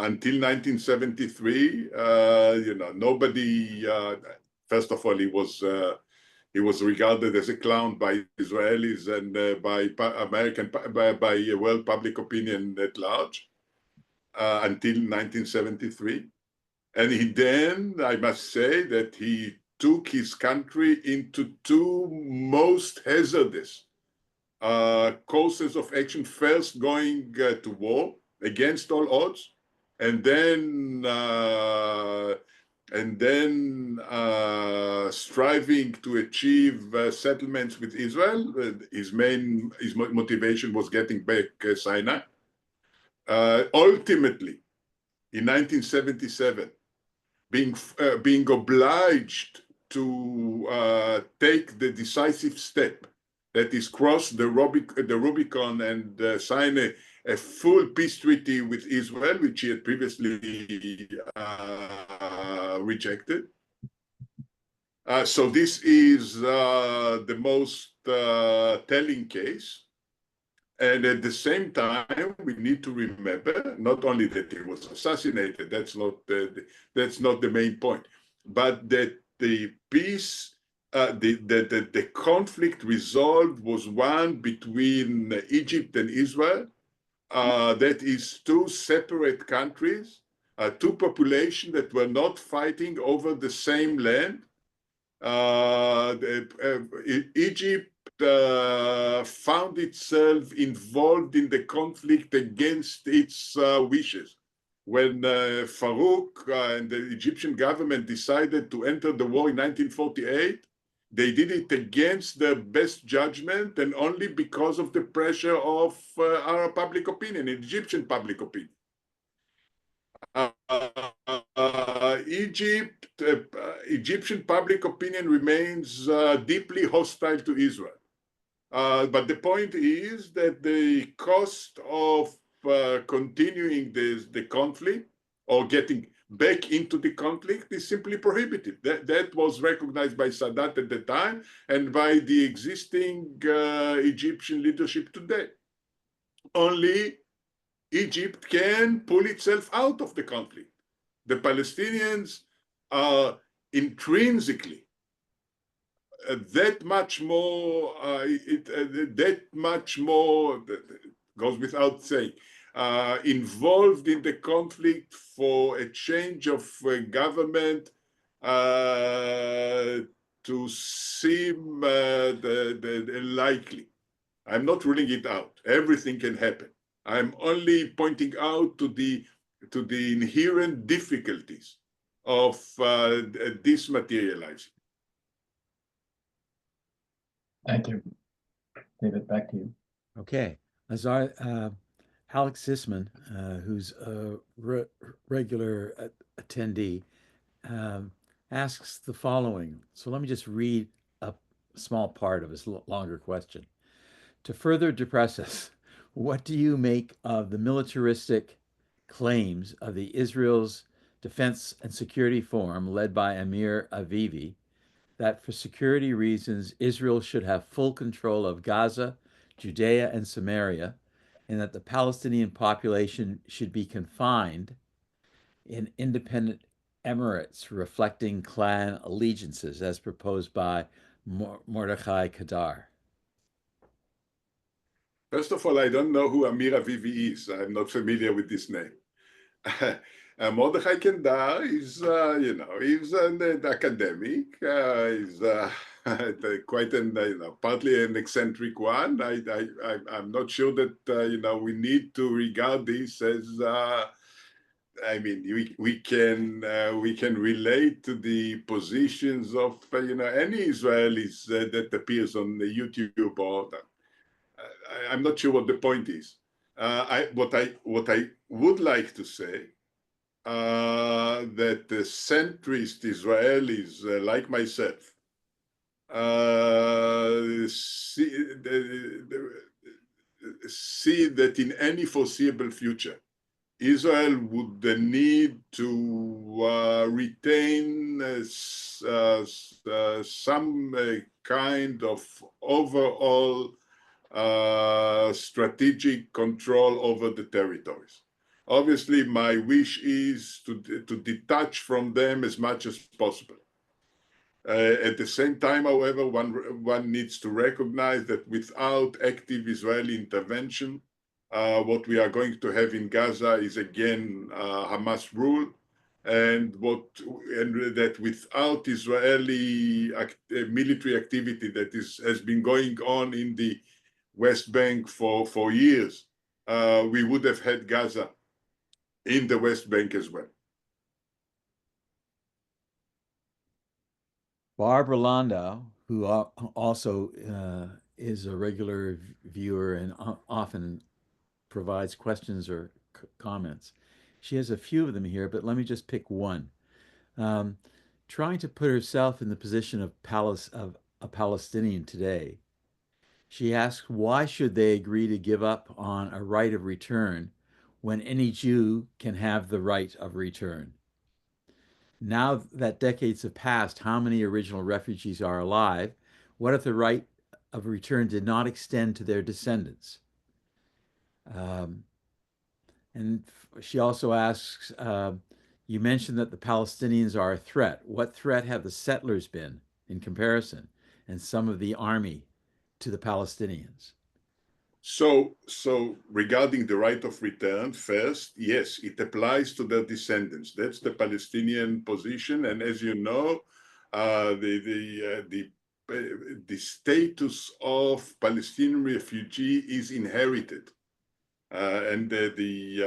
Until 1973, nobody. First of all, he was regarded as a clown by Israelis and by world public opinion at large until 1973. And I must say that he took his country into two most hazardous courses of action, first going to war against all odds, and then striving to achieve settlements with Israel. His motivation was getting back Sinai. Ultimately, in 1977, being obliged to take the decisive step, that is, cross the Rubicon and sign a full peace treaty with Israel, which he had previously rejected. So this is the most telling case. And at the same time, we need to remember not only that he was assassinated, that's not the main point, but that the peace, the conflict resolved was one between Egypt and Israel. That is two separate countries, two populations that were not fighting over the same land. Egypt found itself involved in the conflict against its wishes. When Farouk and the Egyptian government decided to enter the war in 1948, they did it against their best judgment and only because of the pressure of Arab public opinion, Egyptian public opinion. Egyptian public opinion remains deeply hostile to Israel. But the point is that the cost of continuing the conflict or getting back into the conflict is simply prohibited. That was recognized by Sadat at the time and by the existing Egyptian leadership today. Only Egypt can pull itself out of the conflict. The Palestinians are intrinsically that much more, goes without saying, involved in the conflict for a change of government to seem likely. I'm not ruling it out. Everything can happen. I'm only pointing out to the inherent difficulties of this materializing. Thank you. David, back to you. Okay. Azar, Alex Sisman, who's a regular attendee, asks the following. So let me just read a small part of his longer question. To further depress us, what do you make of the militaristic claims of the Israel's Defense and Security Forum led by Amir Avivi that for security reasons, Israel should have full control of Gaza, Judea, and Samaria, and that the Palestinian population should be confined in independent emirates reflecting clan allegiances as proposed by Mordechai Kadar? First of all, I don't know who Amir Avivi is. I'm not familiar with this name. Mordechai Kadar is, he's an academic. He's quite an, partly an eccentric one. I'm not sure that, we need to regard this as, we can relate to the positions of, any Israelis that appears on the YouTube or I'm not sure what the point is. What I would like to say that the centrist Israelis like myself see that in any foreseeable future, Israel would need to retain some kind of overall strategic control over the territories. Obviously, my wish is to detach from them as much as possible. At the same time, however, one needs to recognize that without active Israeli intervention, what we are going to have in Gaza is again Hamas rule, and that without Israeli military activity that has been going on in the West Bank for years, we would have had Gaza in the West Bank as well. Barbara Landau, who also is a regular viewer and often provides questions or comments. She has a few of them here, but let me just pick one. Trying to put herself in the position of a Palestinian today, she asks, why should they agree to give up on a right of return when any Jew can have the right of return? Now that decades have passed, how many original refugees are alive? What if the right of return did not extend to their descendants? And she also asks, you mentioned that the Palestinians are a threat. What threat have the settlers been in comparison, and some of the army to the Palestinians? So regarding the right of return, first, yes, it applies to their descendants. That's the Palestinian position, and as you know, the status of Palestinian refugee is inherited, and the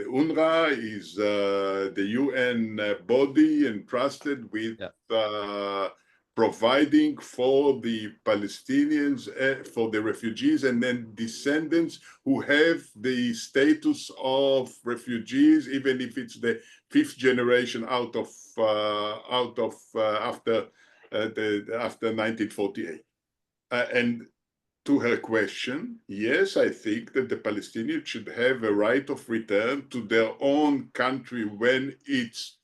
UNRWA is the UN body entrusted with. Yeah. Providing for the Palestinians, for the refugees, and then descendants who have the status of refugees, even if it's the fifth generation after 1948. And to her question, yes, I think that the Palestinians should have a right of return to their own country when it's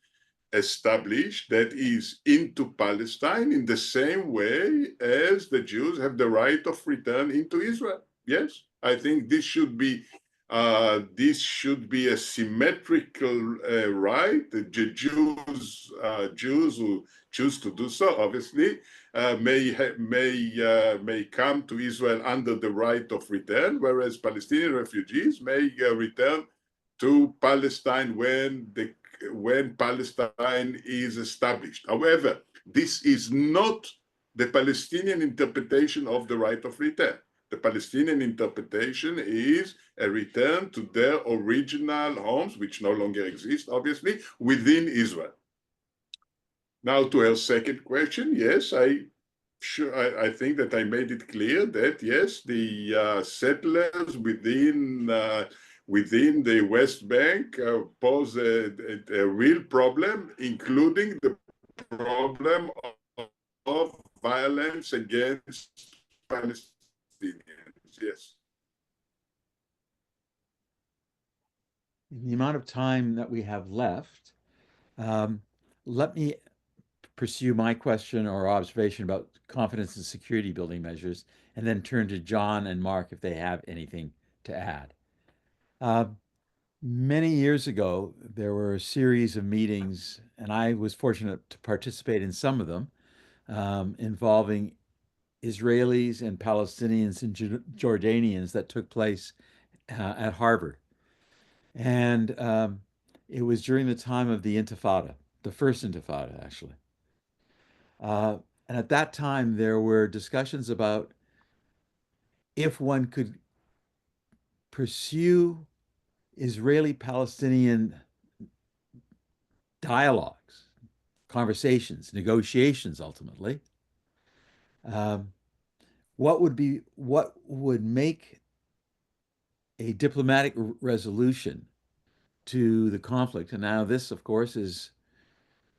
established, that is, into Palestine, in the same way as the Jews have the right of return into Israel. Yes, I think this should be a symmetrical right. The Jews who choose to do so, obviously, may come to Israel under the right of return, whereas Palestinian refugees may return to Palestine when Palestine is established. However, this is not the Palestinian interpretation of the right of return. The Palestinian interpretation is a return to their original homes, which no longer exist, obviously, within Israel. Now, to her second question, yes, I think that I made it clear that yes, the settlers within the West Bank pose a real problem, including the problem of violence against Palestinians. Yes. In the amount of time that we have left, let me pursue my question or observation about confidence and security building measures, and then turn to John and Mark if they have anything to add. Many years ago, there were a series of meetings, and I was fortunate to participate in some of them, involving Israelis and Palestinians and Jordanians that took place at Harvard. And it was during the time of the Intifada, the first Intifada, actually. And at that time, there were discussions about if one could pursue Israeli-Palestinian dialogues, conversations, negotiations, ultimately, what would make a diplomatic resolution to the conflict, and now this, of course, is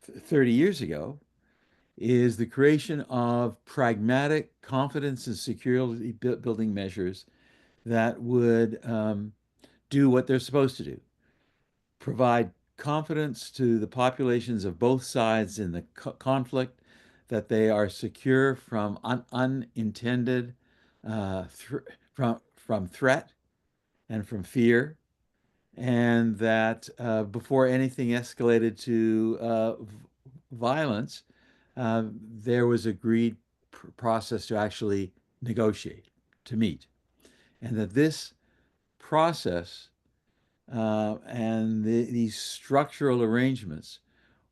30 years ago, is the creation of pragmatic confidence and security building measures that would do what they're supposed to do, provide confidence to the populations of both sides in the conflict that they are secure from unintended from threat and from fear, and that before anything escalated to violence, there was agreed process to actually negotiate, to meet, and that this process and these structural arrangements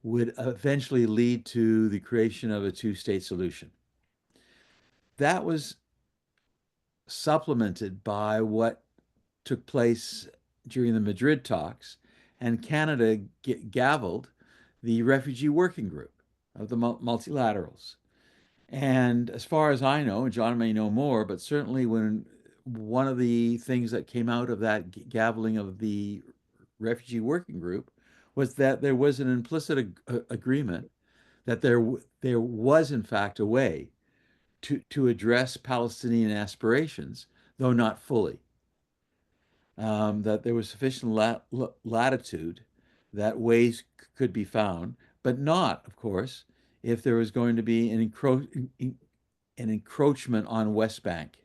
would eventually lead to the creation of a two-state solution. That was supplemented by what took place during the Madrid talks, and Canada gavelled the Refugee Working Group of the multilaterals. And as far as I know, John may know more, but certainly when one of the things that came out of that gaveling of the Refugee Working Group was that there was an implicit agreement that there was in fact a way to address Palestinian aspirations, though not fully. That there was sufficient latitude that ways could be found, but not, of course, if there was going to be an encroachment on the West Bank.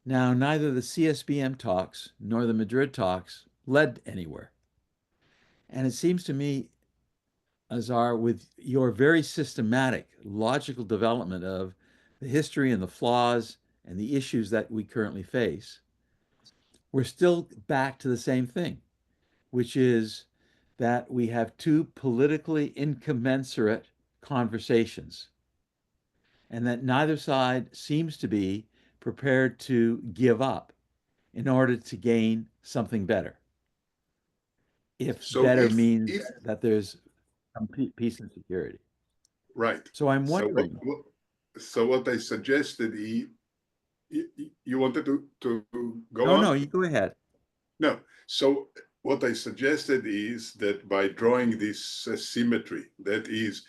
Now, neither the CSBM talks nor the Madrid talks led anywhere. And it seems to me, Azar, with your very systematic, logical development of the history and the flaws and the issues that we currently face, we're still back to the same thing, which is that we have two politically incommensurate conversations, and that neither side seems to be prepared to give up in order to gain something better. If So better means that there's peace and security. Right. So I'm wondering. So what I suggested, you wanted to go No, on? no, you go ahead. No. So what I suggested is that by drawing this symmetry, that is,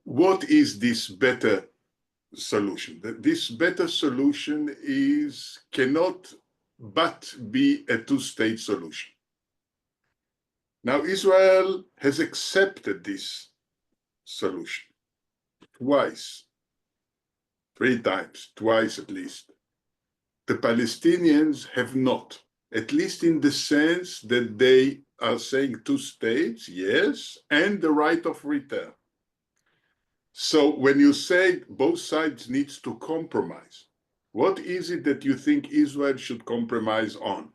what is this better solution. This better solution cannot but be a two-state solution. Now, Israel has accepted this solution twice, 3 times, twice at least. The Palestinians have not, at least in the sense that they are saying 2 states, yes, and the right of return. So when you say both sides needs to compromise, what is it that you think Israel should compromise on?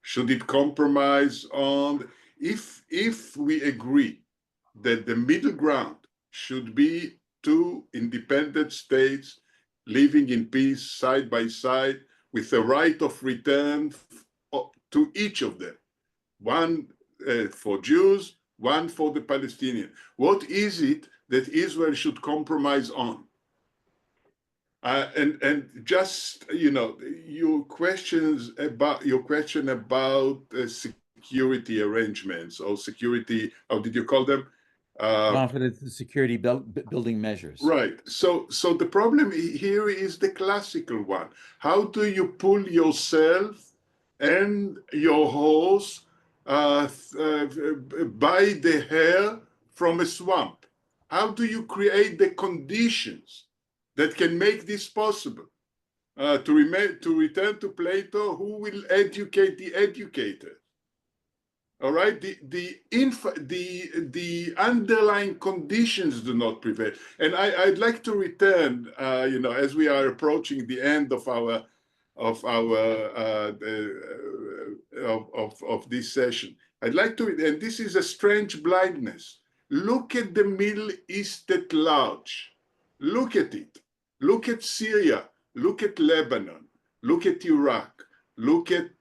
Should it compromise on, if we agree that the middle ground should be 2 independent states living in peace side by side with the right of return to each of them, one for Jews, one for the Palestinian. What is it that Israel should compromise on? And just, you know, your question about security arrangements or security, how did you call them? Confidence and security building measures. Right. So the problem here is the classical one. How do you pull yourself and your horse by the hair from a swamp? How do you create the conditions that can make this possible? To return to Plato, who will educate the educator? All right, the underlying conditions do not prevail, and I'd like to return, you know, as we are approaching the end of this session. I'd like to, and this is a strange blindness. Look at the Middle East at large. Look at it. Look at Syria. Look at Lebanon. Look at Iraq. Look at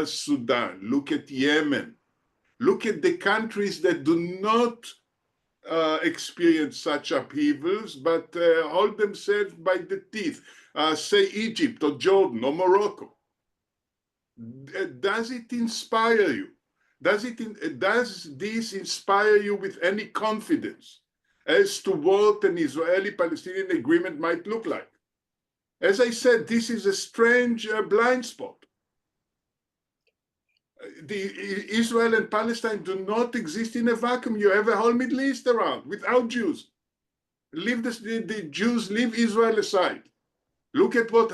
Sudan. Look at Yemen. Look at the countries that do not experience such upheavals, but hold themselves by the teeth. Say Egypt or Jordan or Morocco. Does it inspire you? Does this inspire you with any confidence as to what an Israeli-Palestinian agreement might look like? As I said, this is a strange blind spot. Israel and Palestine do not exist in a vacuum. You have a whole Middle East around without Jews. Leave the Jews, leave Israel aside. Look at what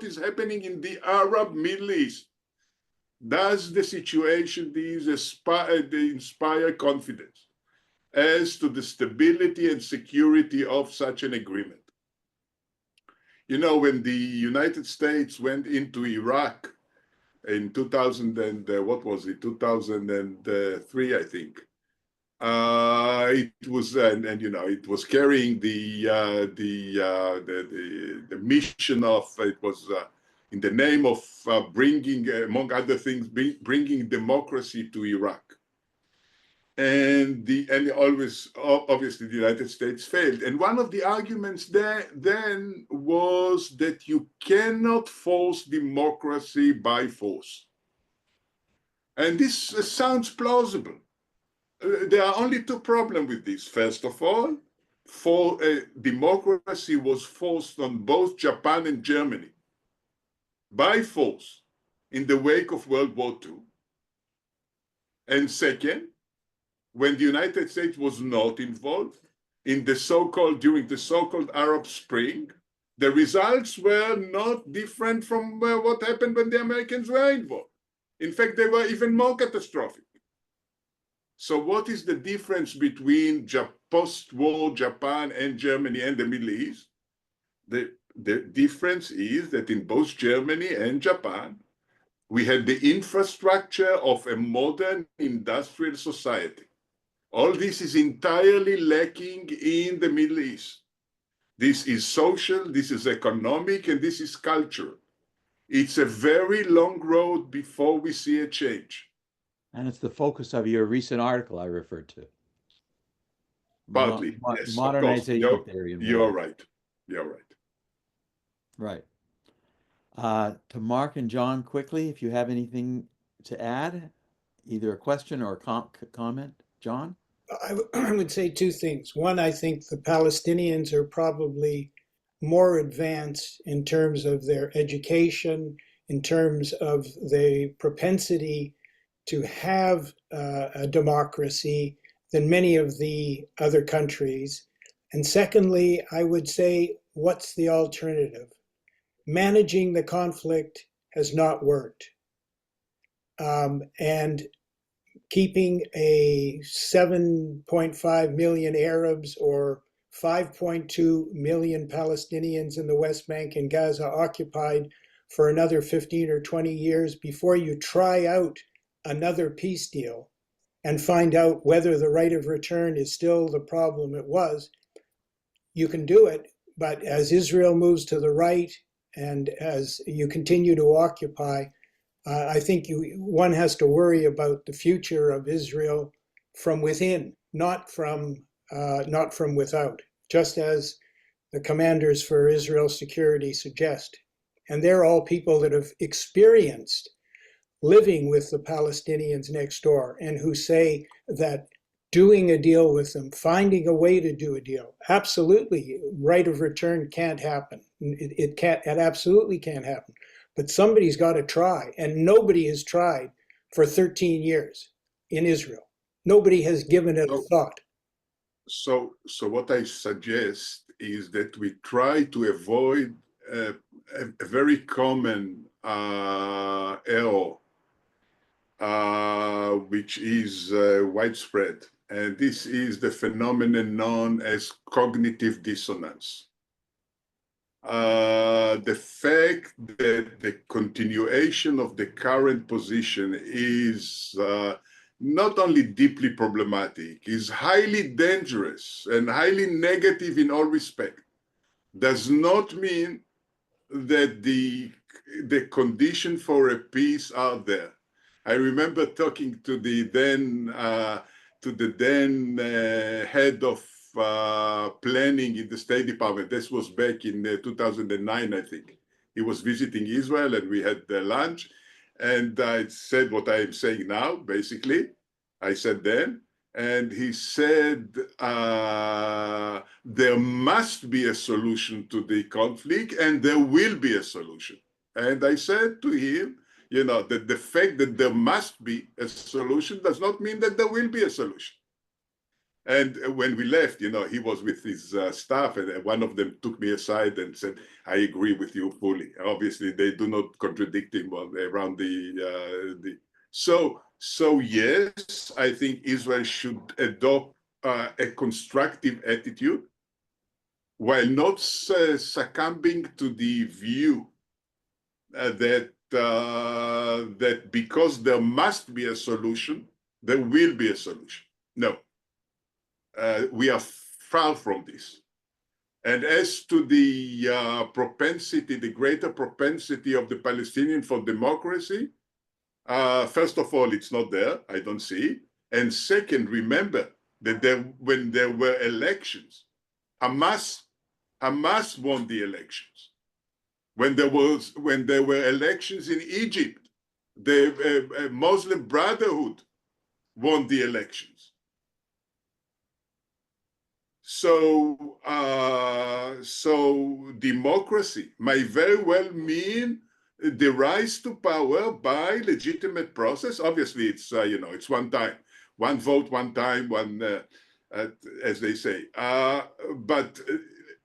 is happening in the Arab Middle East. Does the situation inspire confidence as to the stability and security of such an agreement? You know, when the United States went into Iraq in 2000 and what was it, 2003, I think. It was, and you know, it was carrying the mission of, it was in the name of bringing, among other things, bringing democracy to Iraq. And always, obviously, the United States failed. And one of the arguments there then was that you cannot force democracy by force. And this sounds plausible. There are only 2 problems with this. First of all, democracy was forced on both Japan and Germany by force in the wake of World War II. And second, when the United States was not involved in during the so-called Arab Spring, the results were not different from what happened when the Americans were involved. In fact, they were even more catastrophic. So what is the difference between post-war Japan and Germany and the Middle East? The difference is that in both Germany and Japan, we had the infrastructure of a modern industrial society. All this is entirely lacking in the Middle East. This is social, this is economic, and this is cultural. It's a very long road before we see a change. And it's the focus of your recent article I referred to. Partly, yes. Modernization theory. You're right. You're right. Right. To Mark and John, quickly, if you have anything to add, either a question or a comment. John? I would say 2 things. One, I think the Palestinians are probably more advanced in terms of their education, in terms of the propensity to have a democracy than many of the other countries. And secondly, I would say, what's the alternative? Managing the conflict has not worked. And keeping a 7.5 million Arabs or 5.2 million Palestinians in the West Bank and Gaza occupied for another 15 or 20 years before you try out another peace deal and find out whether the right of return is still the problem it was, you can do it. But as Israel moves to the right and as you continue to occupy, I think one has to worry about the future of Israel from within, not from without, just as the commanders for Israel's security suggest. And they're all people that have experienced living with the Palestinians next door and who say that doing a deal with them, finding a way to do a deal, absolutely, right of return can't happen. It absolutely can't happen. But somebody's got to try, and nobody has tried for 13 years in Israel. Nobody has given it a thought. So what I suggest is that we try to avoid a very common error, which is widespread, and this is the phenomenon known as cognitive dissonance. The fact that the continuation of the current position is not only deeply problematic, is highly dangerous and highly negative in all respect, does not mean that the condition for a peace are there. I remember talking to the then head of planning in the State Department. This was back in 2009, I think. He was visiting Israel and we had lunch. And I said what I am saying now, basically. I said then. And he said, there must be a solution to the conflict and there will be a solution. And I said to him, that the fact that there must be a solution does not mean that there will be a solution. And when we left, he was with his staff, and one of them took me aside and said, I agree with you fully. Obviously, they do not contradict him around the. So yes, I think Israel should adopt a constructive attitude while not succumbing to the view that because there must be a solution, there will be a solution. No. We are far from this. And as to the propensity, the greater propensity of the Palestinian for democracy, first of all, it's not there. I don't see it. And second, remember that when there were elections, Hamas won the elections. When there were elections in Egypt, the Muslim Brotherhood won the elections. So democracy might very well mean the rise to power by legitimate process. Obviously, it's it's one time, one vote, one time, as they say. But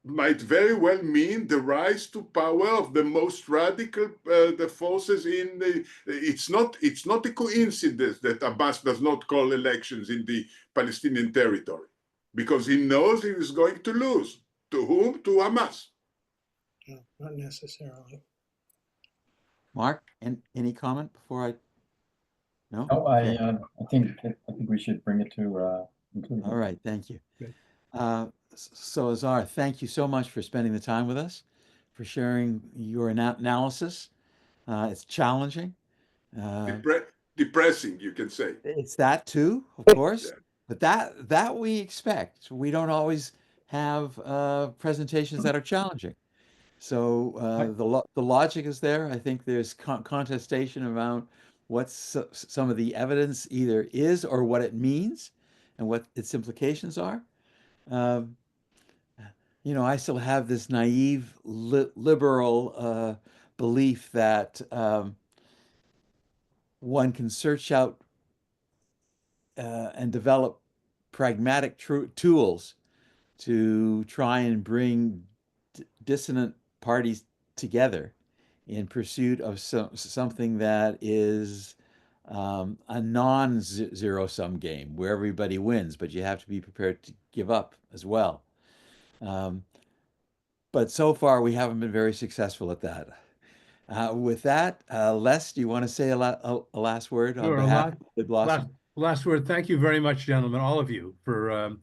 might very well mean the rise to power of the most radical the forces in the. It's not a coincidence that Abbas does not call elections in the Palestinian territory, because he knows he is going to lose. To whom? To Hamas. No, not necessarily. Mark, any comment before I? No. No, Okay. I think we should bring it to conclusion. All right. Thank you. Good. So Azar, thank you so much for spending the time with us, for sharing your analysis. It's challenging. Depressing, you can say. It's that too, of course, Yeah. but that we expect. We don't always have presentations that are challenging. So the logic is there. I think there's contestation about what some of the evidence either is or what it means and what its implications are. you know, I still have this naive liberal belief that one can search out and develop pragmatic tools to try and bring dissonant parties together in pursuit of something that is a non-zero sum game where everybody wins, but you have to be prepared to give up as well. But so far, we haven't been very successful at that. With that, Les, do you want to say a last word on Sure, behalf of the Blossom? Last word. Thank you very much, gentlemen, all of you, for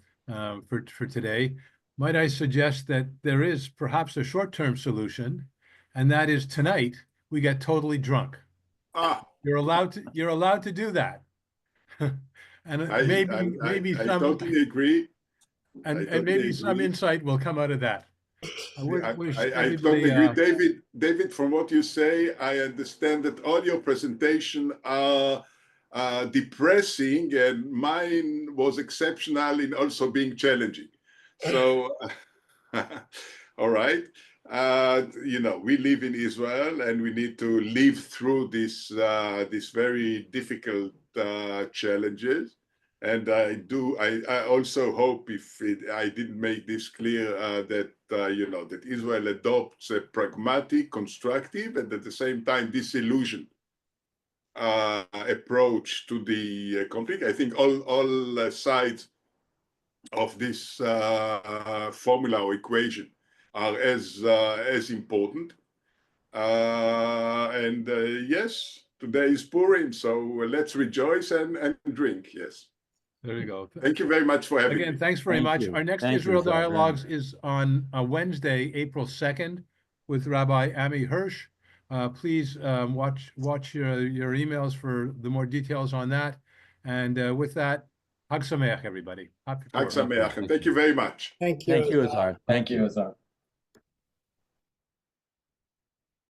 today. Might I suggest that there is perhaps a short-term solution, and that is tonight we get totally drunk. Ah, You're allowed to do that. And maybe I some totally agree. and totally maybe some agree. insight will come out of that. I wish everybody, totally agree. David, from what you say, I understand that all your presentation are depressing, and mine was exceptional in also being challenging. So, all right. You know, we live in Israel, and we need to live through this very difficult challenges. And I also hope, if I didn't make this clear, that you know, that Israel adopts a pragmatic, constructive, and at the same time disillusioned approach to the conflict. I think all sides of this formula or equation are as important. Yes, today is Purim, so let's rejoice and drink. Yes. there you go. Thank you very much for having Again, me. thanks very Thank much. you. Our next Thank you, Israel Zach, very Dialogues much. is on Wednesday, April 2nd, with Rabbi Ami Hirsch. Please watch your emails for the more details on that. And with that, Hag Sameach, everybody. Happy Hag Purim. Sameach, and thank you very much. Thank you. Thank you, Azar. Thank you, Azar.